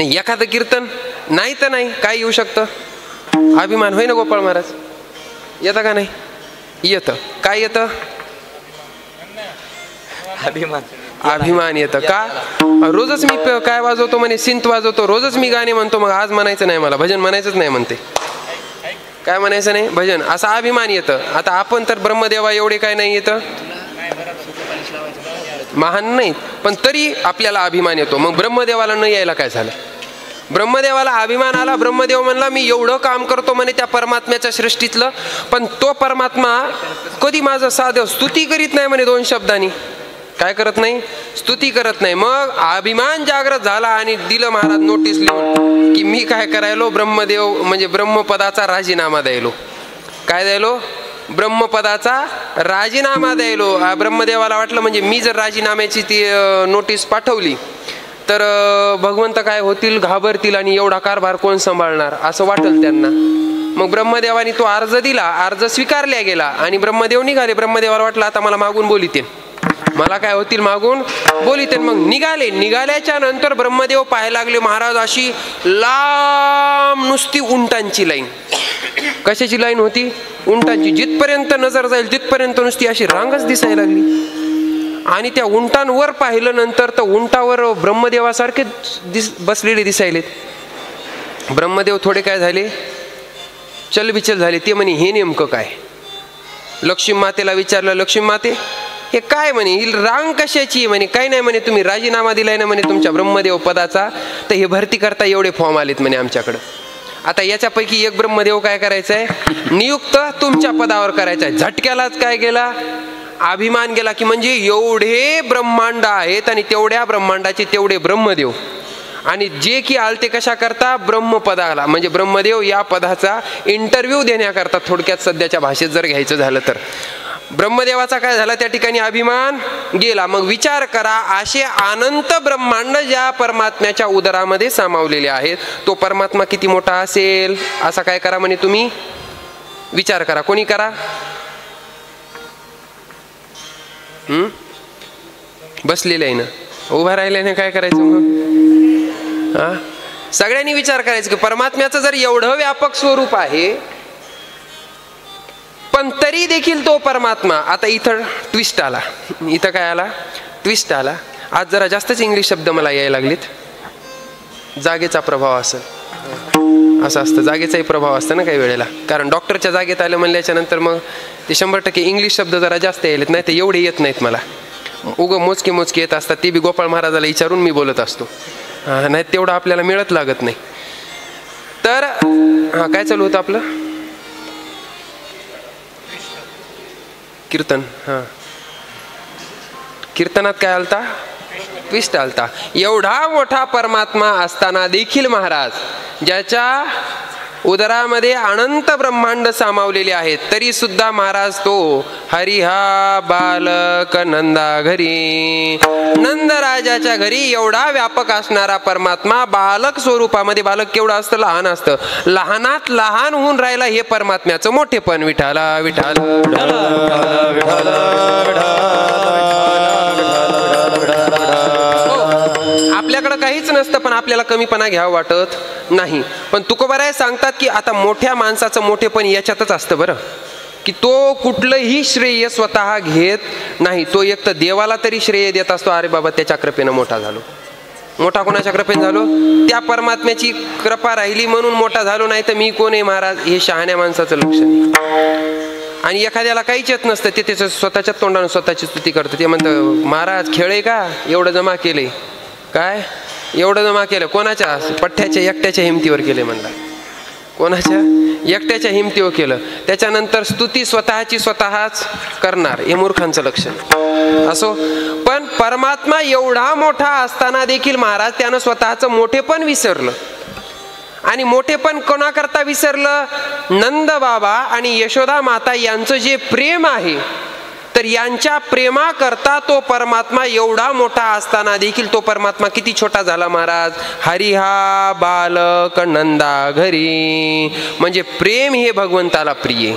एखादं कीर्तन नाही तर नाही, काय येऊ शकतं? अभिमान. होय ना गोपाळ महाराज? येतं का नाही? येतं. काय येतं? अभिमान येतं का? रोजच मी काय वाजवतो म्हणे, सिंत वाजवतो, रोजच मी गाणे म्हणतो, मग आज म्हणायचं नाही, मला भजन म्हणायचंच नाही म्हणते. काय म्हणायचं नाही? भजन. असा अभिमान येतं. आता आपण तर ब्रह्मदेवा एवढे काय नाही येतं, महान नाहीत, पण तरी आपल्याला अभिमान येतो. मग ब्रह्मदेवाला न यायला काय झालं? ब्रह्मदेवाला अभिमान आला. ब्रह्मदेव म्हणला मी एवढं काम करतो म्हणे त्या परमात्म्याच्या सृष्टीतलं, पण तो परमात्मा कधी माझं साधं स्तुती करीत नाही म्हणे. 2 शब्दांनी काय करत नाही? स्तुती करत नाही. मग अभिमान जागृत झाला आणि दिलं महाराज नोटीस लिहून की मी काय करायलो? ब्रह्मदेव म्हणजे ब्रह्मपदाचा राजीनामा द्यायलो. काय द्यायलो? ब्रह्मपदाचा राजीनामा द्यायलो. ब्रह्मदेवाला वाटलं म्हणजे मी जर राजीनाम्याची ती नोटीस पाठवली तर भगवंत काय होतील, घाबरतील, आणि एवढा कारभार कोण सांभाळणार असं वाटेल त्यांना. मग ब्रह्मदेवानी तो अर्ज दिला. अर्ज स्वीकारला गेला आणि ब्रह्मदेव निघाले. ब्रह्मदेवाला वाटलं आता मला मागून बोलिते, मला काय होतील मागून बोलीत. मग निघाल्याच्या नंतर ब्रह्मदेव पाहायला लागले महाराज अशी लांब नुसती उंटांची लाईन. कशाची लाईन होती? उंटांची. जिथपर्यंत नजर जाईल तिथपर्यंत नुसती अशी रांगच दिसायला लागली. आणि त्या उंटांवर पाहिलं नंतर तर उंटावर ब्रह्मदेवासारखे बसलेले दिसायलेत. ब्रह्मदेव थोडे काय झाले, चलबिचल झाले. ते म्हणे हे नेमकं काय? लक्ष्मी मातेला विचारलं, लक्ष्मी माते हे काय म्हणे, ही रांग कशाची? म्हणे काही नाही म्हणे, तुम्ही राजीनामा दिलाय ना म्हणे तुमच्या ब्रह्मदेव पदाचा, तर हे भरती करता एवढे फॉर्म आलेत म्हणे आमच्याकडं. आता याच्यापैकी एक ब्रह्मदेव काय करायचंय, नियुक्त तुमच्या पदावर करायचंय. झटक्यालाच काय गेला, अभिमान गेला की म्हणजे एवढे ब्रह्मांड आहेत आणि तेवढ्या ब्रह्मांडाचे तेवढे ब्रह्मदेव. आणि जे की आलते कशा करता, ब्रह्मपदाला. म्हणजे ब्रह्मदेव या पदाचा इंटरव्ह्यू देण्याकरता, थोडक्यात सध्याच्या भाषेत जर घ्यायचं झालं तर. ब्रह्मदेवाचा काय झाला त्या ठिकाणी, अभिमान गेला. मग विचार करा, असे अनंत ब्रह्मांड ज्या परमात्म्याच्या उदरामध्ये सामावलेले आहेत, तो परमात्मा किती मोठा असेल? असा काय करा म्हणे तुम्ही विचार करा. कोणी करा? बसलेले आहे ना, उभा राहिल्याने काय करायचं मग? सगळ्यांनी विचार करायचं की परमात्म्याचं जर एवढं व्यापक स्वरूप आहे, पण तरी देखील तो परमात्मा. आता इथं ट्विस्ट आला. इथं काय आला? ट्विस्ट आला. आज जरा जास्तच इंग्लिश शब्द मला यायला लागलेत. जागेचा प्रभाव असेल, असं असतं. जागेचाही प्रभाव असतं ना काही वेळेला. कारण डॉक्टरच्या जागेत आलं म्हणल्याच्या नंतर मग ते 100% इंग्लिश शब्द जरा जास्त यायलेत. नाही तर एवढे येत नाहीत मला. मोजके येत असतात. ते बी गोपाळ महाराजाला विचारून मी बोलत असतो. नाही तेवढं आपल्याला मिळत लागत नाही. तर काय चालू होतं आपलं? कीर्तन. कीर्तनात काय आलता? ट्विस्ट आलता. एवढा मोठा परमात्मा असताना देखील महाराज, ज्याच्या उदरामध्ये अनंत ब्रह्मांड सामावलेले आहेत, तरी सुद्धा महाराज तो हरिहा बालक नंदा घरी, नंदराजाच्या घरी एवढा व्यापक असणारा परमात्मा बालक स्वरूपामध्ये. बालक केवढं असतं? लहान असतं. लहानात लहान होऊन राहिला हे परमात्म्याचं मोठेपण. विठाला विठाला आपल्याकडं काहीच नसतं, पण आपल्याला कमीपणा घ्यावं वाटत नाही. पण तुकोबाराय सांगतात की आता मोठ्या माणसाचं मोठेपण याच्यातच असतं बरं, की तो कुठलंही श्रेय स्वतः घेत नाही. तो एक तर देवाला तरी श्रेय देत असतो, अरे बाबा त्याच्या कृपेनं मोठा झालो. मोठा कोणाच्या कृपेने झालो? त्या परमात्म्याची कृपा राहिली म्हणून मोठा झालो. नाही तर मी कोण आहे महाराज, हे शहाण्या माणसाचं लक्षण आहे. आणि एखाद्याला काहीच येत नसतं, ते त्याचं स्वतःच्या तोंडाने स्वतःची स्तुती करतं. ते म्हणतं महाराज खेळ आहे का, एवढं जमा केलंय? काय एवढं जमा केलं? कोणाच्या? पठ्ठ्याच्या एकट्याच्या हिमतीवर केले म्हणला. कोणाच्या? एकट्याच्या हिमतीवर केलं. त्याच्यानंतर स्तुती स्वतःची स्वतःच करणार, हे मूर्खांचं लक्षण. असो, पण परमात्मा एवढा मोठा असताना देखील महाराज त्यानं स्वतःचं मोठेपण विसरलं. आणि मोठेपण कोणाकरता विसरलं? नंद बाबा आणि यशोदा माता यांचं जे प्रेम आहे, तर यांच्या प्रेमाकरता तो परमात्मा एवढा मोठा असताना देखील तो परमात्मा किती छोटा झाला महाराज. हरिहा बालक नंदा घरी, म्हणजे प्रेम हे भगवंताला प्रिय.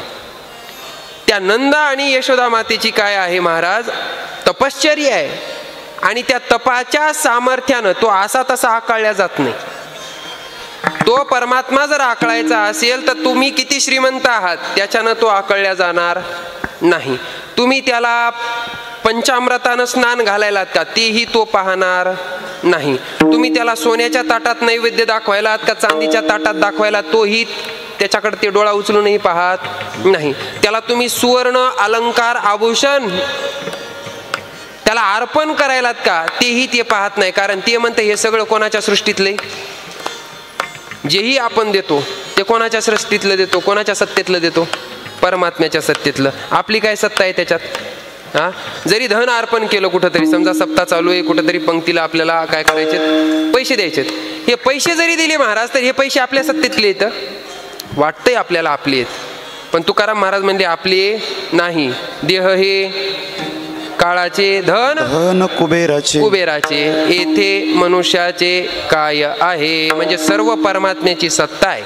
त्या नंदा आणि यशोदा मातेची काय आहे महाराज? तपश्चर्या आहे. आणि त्या तपाच्या सामर्थ्यानं तो असा तसा आकळल्या जात नाही. तो परमात्मा जर आकळायचा असेल तर तुम्ही किती श्रीमंत आहात त्याच्यानं तो आकळल्या जाणार नाही. तुम्ही त्याला पंचामृतानं स्नान घालायलात का, तेही तो पाहणार नाही. तुम्ही त्याला सोन्याच्या ताटात नैवेद्य दाखवायलात का चांदीच्या ताटात दाखवायला, तोही त्याच्याकडे ते डोळा उचलूनही पाहत नाही. त्याला तुम्ही सुवर्ण अलंकार आभूषण त्याला अर्पण करायलात का, तेही ते पाहत नाही. कारण ते म्हणतं हे सगळं कोणाच्या सृष्टीतले? जेही आपण देतो ते कोणाच्या सृष्टीतलं देतो? कोणाच्या सत्तेतलं देतो? परमात्म्याच्या सत्तेतलं. आपली काय सत्ता आहे त्याच्यात? जरी धन अर्पण केलं कुठंतरी, समजा सप्ताह चालू आहे, कुठंतरी पंक्तीला आपल्याला काय करायचे? पैसे द्यायचे. हे पैसे जरी दिले महाराज तर हे पैसे आपल्या सत्तेतले येतं? वाटतंय आपल्याला आपले आहेत, पण तुकाराम महाराज म्हणले आपले नाही. देह हे काळाचे, धन कुबेराचे, येथे मनुष्याचे काय आहे. म्हणजे सर्व परमात्म्याची सत्ता आहे.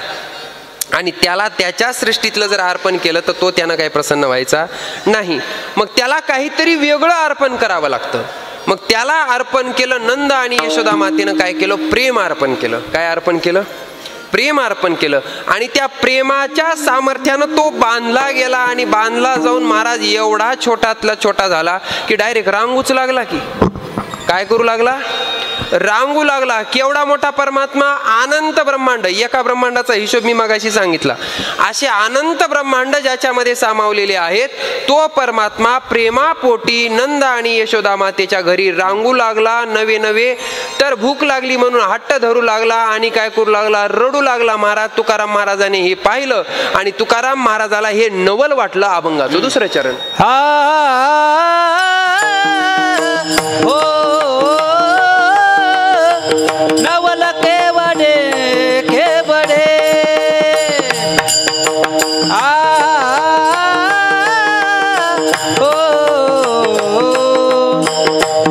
आणि त्याला त्याच्या सृष्टीतलं जर अर्पण केलं तर तो त्यानं काही प्रसन्न व्हायचा नाही. मग त्याला काहीतरी वेगळं अर्पण करावं लागतं. मग त्याला अर्पण केलं. नंद आणि यशोदा मातेनं काय केलं? प्रेम अर्पण केलं. काय अर्पण केलं? प्रेम अर्पण केलं. आणि त्या प्रेमाच्या सामर्थ्यानं तो बांधला गेला. आणि बांधला जाऊन महाराज एवढा छोटातला छोटा झाला की डायरेक्ट रांगूच लागला. की काय करू लागला? रांगू लागला. केवढा मोठा परमात्मा! अनंत ब्रह्मांड. एका ब्रह्मांडाचा हिशोब मी मगाशी सांगितला. असे अनंत ब्रह्मांड ज्याच्यामध्ये सामावलेले आहेत, तो परमात्मा प्रेमापोटी नंद आणि यशोदा मातेच्या घरी रांगू लागला. नवे नवे तर भूक लागली म्हणून हट्ट धरू लागला. आणि काय करू लागला? रडू लागला. महाराज तुकाराम महाराजाने हे पाहिलं आणि तुकाराम महाराजाला हे नवल वाटलं. अभंगाचं दुसरं चरण. नवल केवडे केवडे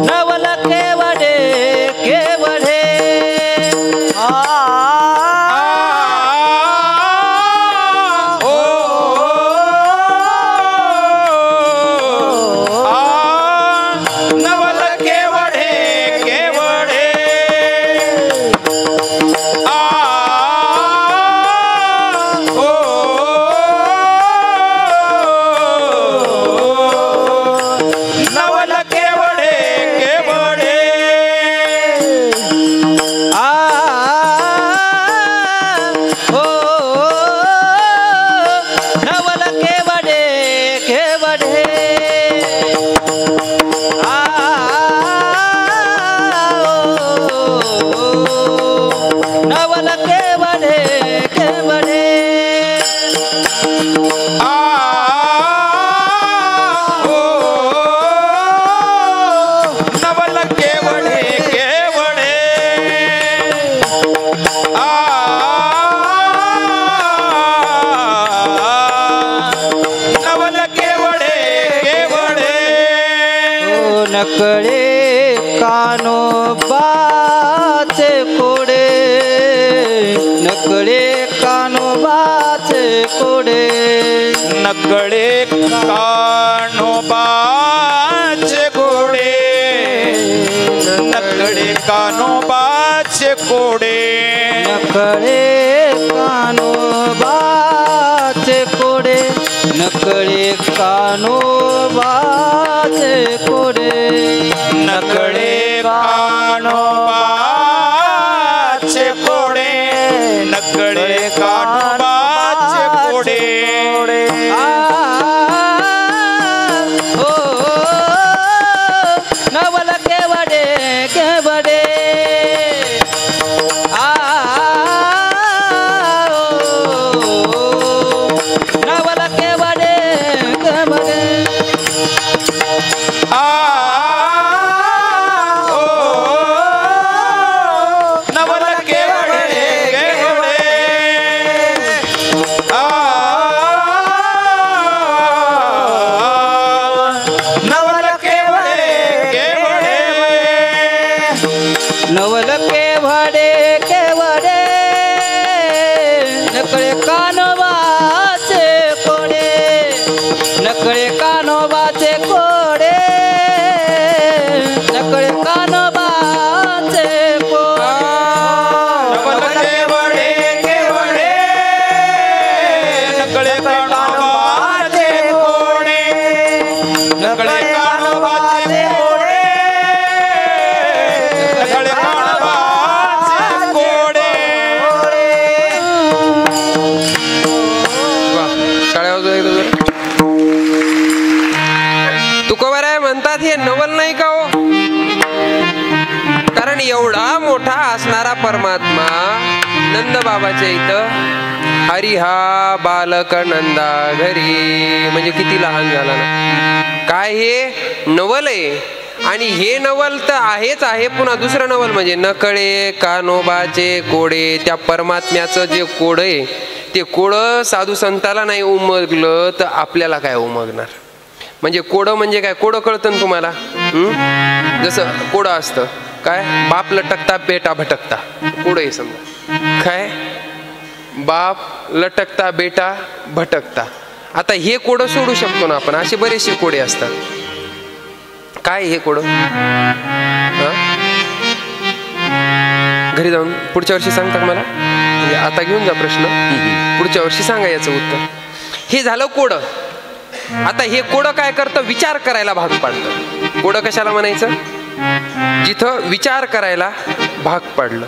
नवल केवडे केवडे नवल केवडे केवडे नवल केवडे केवडे नवल केवडे केवडे नवल केवडे केवडे नवल केवडे केवडे नवल केवडे केवडे नकळे कानोबाचे कोडे नकळे कानोबाचे कोडे नकळे कानोबाचे कोडे नकळे कानोबाचे कोडे नकळे कानोबाचे कोडे नकळे कानोबाचे कोडे नकळे कानोबाचे कोडे नकळे कानोबाचे कोडे नवल केवडे केवडे नवल केवडे केवडे नवल केवडे केवडे नवल केवडे केवडे नवल केवडे केवडे नकळे कानोबाचे कोडे नकळे कानोबाचे कोडे नकळे कानोबाचे कोडे नवल केवडे केवडे नकळे कानोबाचे कोडे नकळे कानोबाचे कोडे नकळे कानोबाचे कोडे टाळ्या वाजवा एकदा जरा. तुकोबाराय म्हणतात हे नवल नाही का हो? कारण एवढा मोठा असणारा परमात्मा नंद बाबाच्या इथं हरी हा बालक नंदा घरी म्हणजे किती लहान झाला ना. काय हे नवल आहे. आणि हे नवल तर आहेच आहे. पुन्हा दुसरं नवल म्हणजे नकळे कानोबाचे कोडे. त्या परमात्म्याचं जे कोड आहे ते कोड साधू संताला नाही उमगलं तर आपल्याला काय उमगणार? म्हणजे कोड म्हणजे काय? कोड कळतं ना तुम्हाला? जसं कोड असतं काय? बाप लटकता पेटा भटकता कोड आहे समजा. काय बाप लटकता बेटा भटकता. आता हे कोडं सोडू शकतो ना आपण, असे बरेचसे कोडे असतात. काय हे कोडं? घरी जाऊन पुढच्या वर्षी सांगता का मला? म्हणजे आता घेऊन जा प्रश्न, पुढच्या वर्षी सांगा याचं उत्तर. हे झालं कोडं. आता हे कोडं काय करतं? विचार करायला भाग पाडतं. कोडं कशाला म्हणायचं? जिथं विचार करायला भाग पाडलं.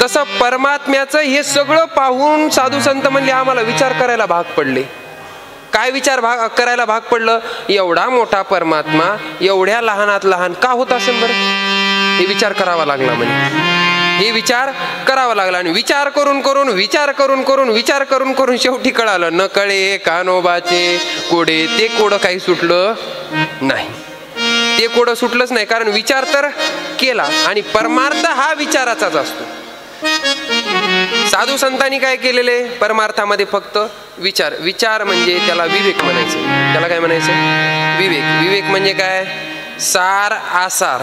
तसं परमात्म्याचं हे सगळं पाहून साधू संत म्हणले आम्हाला विचार करायला भाग पडले. काय विचार करायला भाग पडलं? एवढा मोठा परमात्मा एवढ्या लहानात लहान का होत असेल बरं? हे विचार करावा लागला म्हणे. हे विचार करावा लागला आणि विचार करून करून शेवटी कळालं. न कळे कानोबाचे कोडे, ते कोडं काही सुटलं नाही. ते कोडं सुटलंच नाही, कारण विचार तर केला आणि परमार्थ हा विचाराचाच असतो. साधू संतांनी काय केलेले? परमार्थामध्ये फक्त विचार. विचार म्हणजे त्याला विवेक म्हणायचं. त्याला काय म्हणायचं? विवेक. विवेक म्हणजे काय? सार आसार,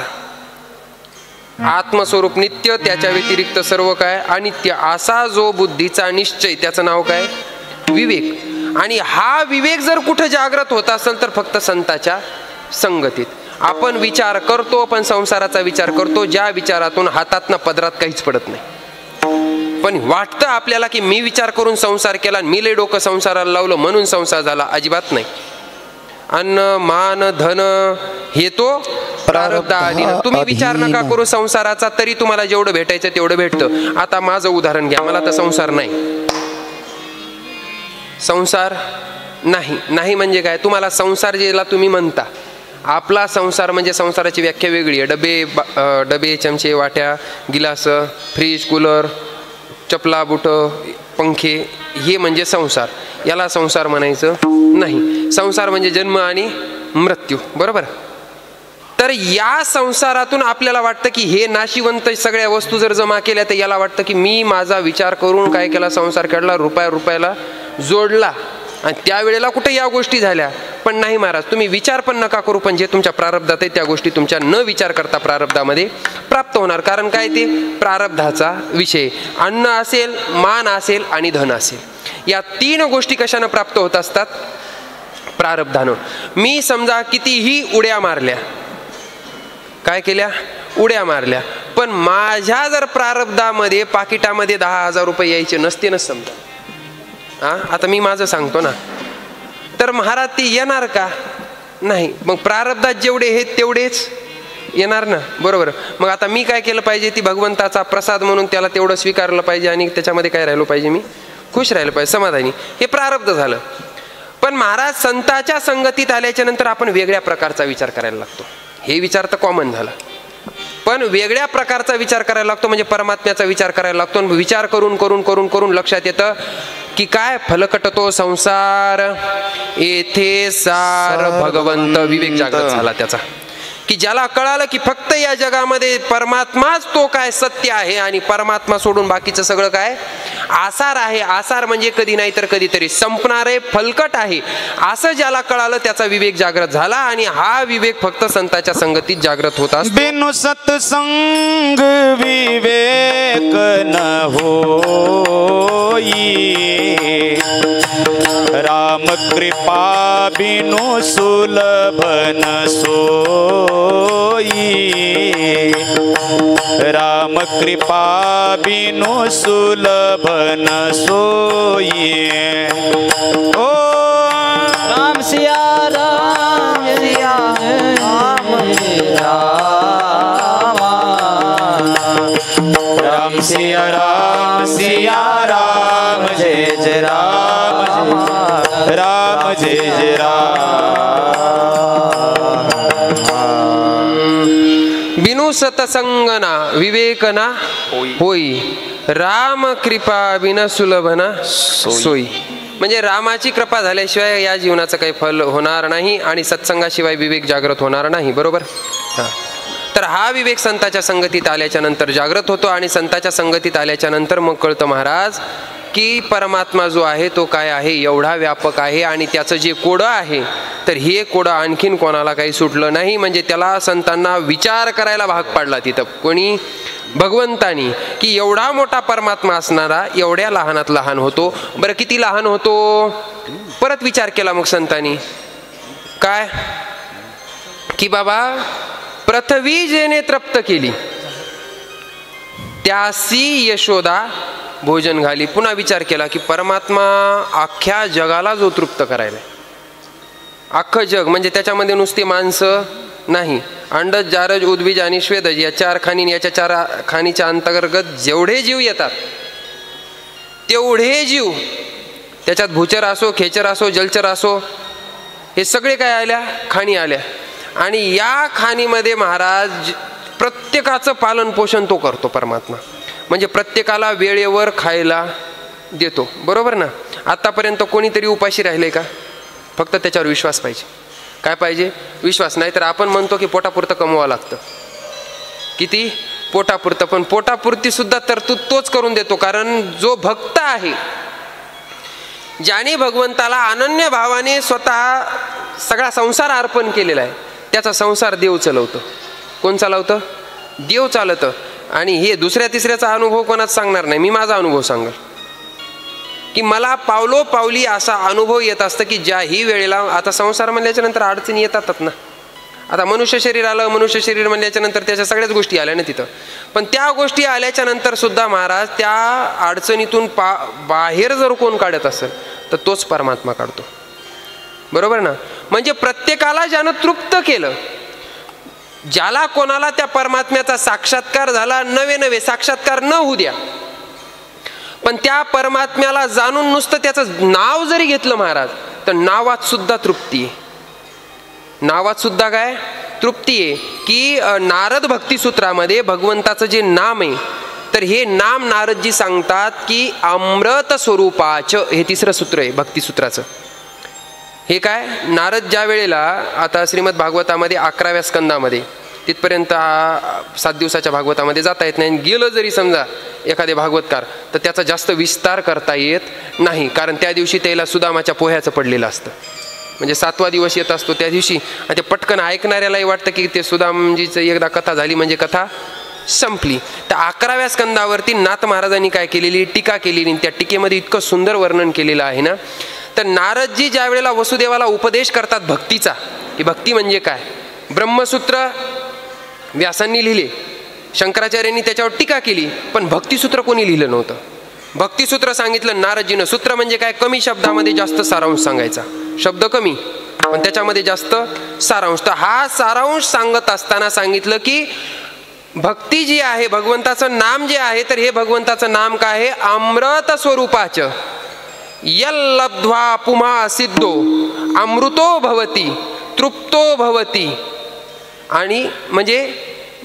आत्मस्वरूप नित्य, त्याच्या व्यतिरिक्त सर्व काय अनित्य, असा जो बुद्धीचा निश्चय, त्याचं नाव काय? विवेक. आणि हा विवेक जर कुठं जागृत होत असेल तर फक्त संताच्या संगतीत. आपण विचार करतो, पण संसाराचा विचार करतो, ज्या विचारातून हातातनं पदरात काहीच पडत नाही. पण वाटतं आपल्याला की मी विचार करून संसार केला, मी लय डोकं संसाराला लावलं म्हणून संसार झाला. अजिबात नाही. अन्न मान धन हे तो प्रारब्धाधीन. तुम्ही विचार नका करू संसाराचा, तरी तुम्हाला जेवढं भेटायचं तेवढं भेटतं. आता माझं उदाहरण घ्या. मला तर संसार नाही. संसार नाही म्हणजे काय? तुम्हाला संसार ज्याला तुम्ही म्हणता, आपला संसार म्हणजे संसाराची व्याख्या वेगळी आहे. डबे चमचे वाट्या गिलास फ्रीज कूलर चपला बुट पंखे, हे म्हणजे संसार. याला संसार म्हणायचं नाही. संसार म्हणजे जन्म आणि मृत्यू, बरोबर? तर या संसारातून आपल्याला वाटतं की हे नाशिवंत सगळ्या वस्तू जर जमा केल्या तर याला वाटतं की मी माझा विचार करून काय केला? संसार काढला, रुपयाला जोडला, आणि त्यावेळेला कुठे या गोष्टी झाल्या. पण नाही महाराज, तुम्ही विचार पण नका करू, पण जे तुमच्या प्रारब्धात आहे त्या गोष्टी तुमच्या न विचार करता प्रारब्धामध्ये प्राप्त होणार. कारण काय? ते प्रारब्धाचा विषय. अन्न असेल, मान असेल आणि धन असेल, या तीन गोष्टी कशानं प्राप्त होत असतात? प्रारब्धानं. मी समजा कितीही उड्या मारल्या, काय केल्या? उड्या मारल्या, पण माझ्या जर प्रारब्धामध्ये पाकिटामध्ये 10,000 रुपये यायचे नसते ना समजा, आता मी माझं सांगतो ना, तर महाराज ते येणार का? नाही. मग प्रारब्धात जेवढे आहेत तेवढेच येणार ना, बरोबर? मग आता मी काय केलं पाहिजे? ती भगवंताचा प्रसाद म्हणून त्याला तेवढं स्वीकारलं पाहिजे आणि त्याच्यामध्ये काय राहिलो पाहिजे? मी खुश राहिलं पाहिजे, समाधानी. हे प्रारब्ध झालं. पण महाराज संताच्या संगतीत आल्याच्या नंतर आपण वेगळ्या प्रकारचा विचार करायला लागतो. हे विचार तर कॉमन झाला, पण वेगळ्या प्रकारचा विचार करायला लागतो, म्हणजे परमात्म्याचा विचार करायला लागतो. विचार करून लक्षात येतं की काय? फलकटतो संसार येथे सार भगवंत. विवेक जागृत झाला त्याचा, की ज्याला कळालं की फक्त या जगामध्ये परमात्माच तो काय सत्य आहे आणि परमात्मा सोडून बाकीचं सगळं काय आसार आहे. आसार म्हणजे कधी नाही तर कधीतरी संपणारे, फलकट आहे, असं ज्याला कळालं त्याचा विवेक जागृत झाला. आणि हा विवेक फक्त संताच्या संगतीत जागृत होता. बिनु सत्संग विवेक न होई, राम कृपा बिनु सुलभ न सोई, राम कृपा बिनु सुलभ न सोई. ओ राम सिया राम सिया राम राम सिया राम सिया राम जय जय राम राम जय जय राम. बिनु सतसंगना विवेकना होई, राम कृपा बिना सुलभना सोई. म्हणजे रामाची कृपा झाल्याशिवाय या जीवनाचं काही फल होणार नाही आणि सत्संगाशिवाय विवेक जागृत होणार नाही, बरोबर? तर हा विवेक संताच्या संगतीत आल्याच्या नंतर जागृत होतो आणि संताच्या संगतीत आल्याच्या नंतर मग कळतं महाराज की परमात्मा जो आहे तो काय आहे? एवढा व्यापक आहे आणि त्याचं जे कोडं आहे तर हे कोडं आणखीन कोणाला काही सुटलं नाही. म्हणजे त्याला संतांना विचार करायला भाग पाडला. तिथं कोणी भगवंतानी, की एवढा मोठा परमात्मा असणारा एवढ्या लहानात लहान होतो. बरं किती लहान होतो? परत विचार केला मग संतांनी काय, की बाबा पृथ्वी जेने तृप्त केली त्यासी यशोदा भोजन घाली. पुन्हा विचार केला की परमात्मा अख्ख्या जगाला जो तृप्त करायला, अख्खं जग म्हणजे त्याच्यामध्ये नुसती माणसं नाही, अंडज जारज उद्भिज आणि श्वेदज या 4 खाणी, याच्या 4 खाणीच्या अंतर्गत जेवढे जीव येतात तेवढे जीव, त्याच्यात भूचर असो, खेचर असो, जलचर असो, हे सगळे काय आल्या? खाणी आल्या. आणि या खाणीमध्ये महाराज प्रत्येकाचं पालन पोषण तो करतो परमात्मा. म्हणजे प्रत्येकाला वेळेवर खायला देतो. बरोबर ना? आतापर्यंत कोणीतरी उपाशी राहिले का? फक्त त्याच्यावर विश्वास पाहिजे. काय पाहिजे? विश्वास. नाही तर आपण म्हणतो की पोटापुरतं कमवावं लागतं. किती? पोटापुरतं. पण पोटापुरती सुद्धा तरतूद तोच करून देतो, कारण जो भक्त आहे, ज्याने भगवंताला अनन्य भावाने स्वतः सगळा संसार अर्पण केलेला आहे, त्याचा संसार देव चालवतो. कोण चालवतं? देव चालवतं. आणि हे दुसऱ्या तिसऱ्याचा अनुभव कोणाच सांगणार नाही, मी माझा अनुभव सांगेल की मला पावलो पावली असा अनुभव येत असतं की ज्याही वेळेला, आता संसार म्हणल्याच्या नंतर अडचणी येतातच ना. आता मनुष्य शरीर आलं, मनुष्य शरीर म्हणल्याच्या नंतर त्याच्या सगळ्याच गोष्टी आल्या ना तिथं. पण त्या गोष्टी आल्याच्या नंतर सुद्धा महाराज त्या अडचणीतून बाहेर जर कोण काढत असेल तर तोच परमात्मा काढतो. बरोबर ना? म्हणजे प्रत्येकाला ज्यानं तृप्त केलं, ज्याला कोणाला त्या परमात्म्याचा साक्षात्कार झाला, नवे साक्षात्कार न होऊ द्या, पण त्या परमात्म्याला जाणून नुसतं त्याचं नाव जरी घेतलं महाराज, तर नावात सुद्धा तृप्ती आहे. नावात सुद्धा काय? तृप्ती आहे. की नारद भक्तिसूत्रामध्ये भगवंताचं जे नाम आहे, तर हे नाम नारदजी सांगतात की अमृत स्वरूपाच, हे 3रं सूत्र आहे भक्तिसूत्राचं. हे काय? नारद ज्या वेळेला, आता श्रीमद भागवतामध्ये 11व्या स्कंदामध्ये, तिथपर्यंत 7 दिवसाच्या भागवतामध्ये जाता येत नाही. गेलं जरी समजा एखादे भागवतकार, तर त्याचा जास्त विस्तार करता येत नाही, कारण त्या दिवशी त्याला सुदामाच्या पोह्याचं पडलेलं असतं. म्हणजे 7वा दिवस येत असतो त्या दिवशी, आणि ते पटकन ऐकणाऱ्यालाही वाटतं की ते सुदामजीचं एकदा कथा झाली म्हणजे कथा संपली. तर 11व्या स्कंदावरती नाथ महाराजांनी काय केलेली? टीका केलेली. त्या टीकेमध्ये इतकं सुंदर वर्णन केलेलं आहे ना. तर नारदजी ज्या वेळेला वसुदेवाला उपदेश करतात भक्तीचा, की भक्ती म्हणजे काय, ब्रह्मसूत्र व्यासांनी लिहिले, शंकराचार्यांनी त्याच्यावर टीका केली, पण भक्तिसूत्र कोणी लिहिलं नव्हतं. भक्तिसूत्र सांगितलं नारदजीनं. सूत्र म्हणजे काय? कमी शब्दामध्ये जास्त सारांश सांगायचा. शब्द कमी पण त्याच्यामध्ये जास्त सारांश. तर हा सारांश सांगत असताना सांगितलं की भक्ती जी आहे, भगवंताचं नाम जे आहे, तर हे भगवंताचं नाम काय आहे? अमृत स्वरूपाच. यल्लब्ध्वा पुमा सिद्धो अमृतो भवती तृप्तो भवती. आणि म्हणजे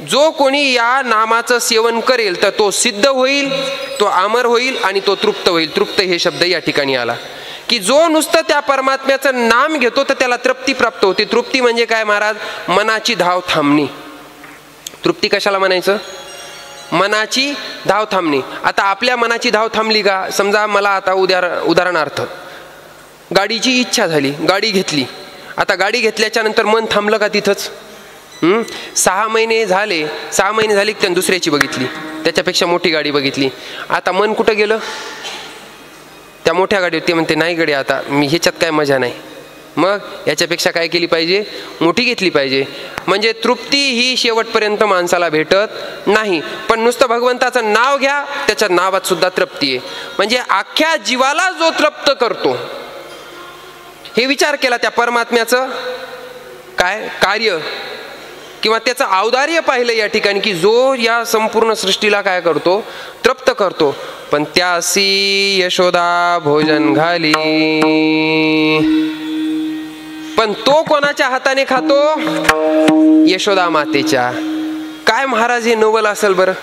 जो कोणी या नामाचं सेवन करेल तर तो सिद्ध होईल, तो अमर होईल आणि तो तृप्त होईल. तृप्त हे शब्द या ठिकाणी आला की जो नुसतं त्या परमात्म्याचं नाम घेतो तर त्याला तृप्ती प्राप्त होते. तृप्ती म्हणजे काय महाराज? मनाची धाव थांबणी. तृप्ती कशाला म्हणायचं? मनाची धाव थांबणी. आता आपल्या मनाची धाव थांबली का? समजा मला आता उदाहरणार्थ गाडीची इच्छा झाली, गाडी घेतली. आता गाडी घेतल्याच्या नंतर मन थांबलं का तिथंच? 6 महिने झाले की त्यानं दुसऱ्याची बघितली, त्याच्यापेक्षा मोठी गाडी बघितली. आता मन कुठं गेलं? त्या मोठ्या गाडीवर. ते म्हणते नाही गडे, आता मी ह्याच्यात काय मजा नाही, मग याच्यापेक्षा काय केली पाहिजे? मोठी घेतली पाहिजे. म्हणजे तृप्ती ही शेवटपर्यंत माणसाला भेटत नाही. पण नुसतं भगवंताचं नाव घ्या, त्याच्या नावात सुद्धा तृप्ती आहे. म्हणजे अख्ख्या जीवाला जो तृप्त करतो, हे विचार केला त्या परमात्म्याचं काय कार्य किंवा त्याचं औदार्य पाहिलं या ठिकाणी, की जो या संपूर्ण सृष्टीला काय करतो? तृप्त करतो. पण त्यासी यशोदा भोजन घाली. पण तो कोणाच्या हाताने खातो? यशोदा मातेच्या. काय महाराज हे नवल असेल बरं?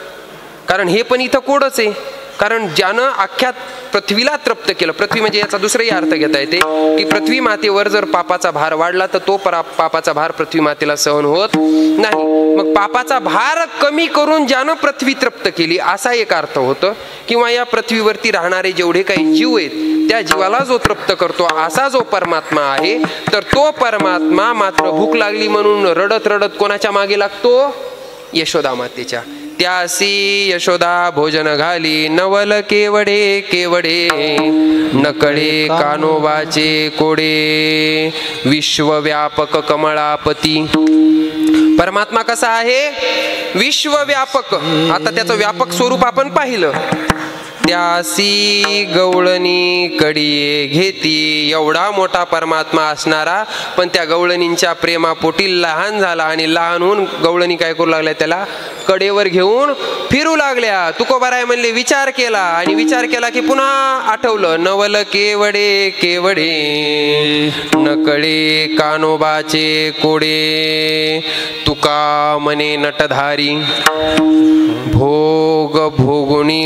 कारण हे पण इथं कोडच आहे. कारण ज्यानं अख्ख्या पृथ्वीला तृप्त केलं, पृथ्वी म्हणजे याचा दुसराही अर्थ घेता येते की पृथ्वी मातेवर जर पापाचा भार वाढला तर तो पापाचा भार पृथ्वी मातेला सहन होत नाही. मग पापाचा भार कमी करून ज्यानं पृथ्वी तृप्त केली असा एक अर्थ होतो. किंवा या पृथ्वीवरती राहणारे जेवढे काही जीव आहेत त्या जीवाला जो तृप्त करतो असा जो परमात्मा आहे, तर तो परमात्मा मात्र भूक लागली म्हणून रडत रडत कोणाच्या मागे लागतो? यशोदा मातेच्या. त्यासी यशोदा भोजन घाली नवल केवडे केवडे नकळे कानोबाचे कोडे विश्वव्यापक कमळापती. परमात्मा कसा आहे? विश्वव्यापक. आता त्याचं व्यापक स्वरूप आपण पाहिलं. त्यासी गवळणी कडिये घेती. एवढा मोठा परमात्मा असणारा पण त्या गवळणींच्या प्रेमापोटी लहान झाला आणि लहान होऊन गवळणी काय करू लागल्या? त्याला कडेवर घेऊन फिरू लागल्या. तुकोबाराय म्हणले विचार केला आणि विचार केला की पुन्हा आठवलं. नवल केवडे केवडे नकळे कानोबाचे कोडे तुका मने नटधारी भोग भोगुणी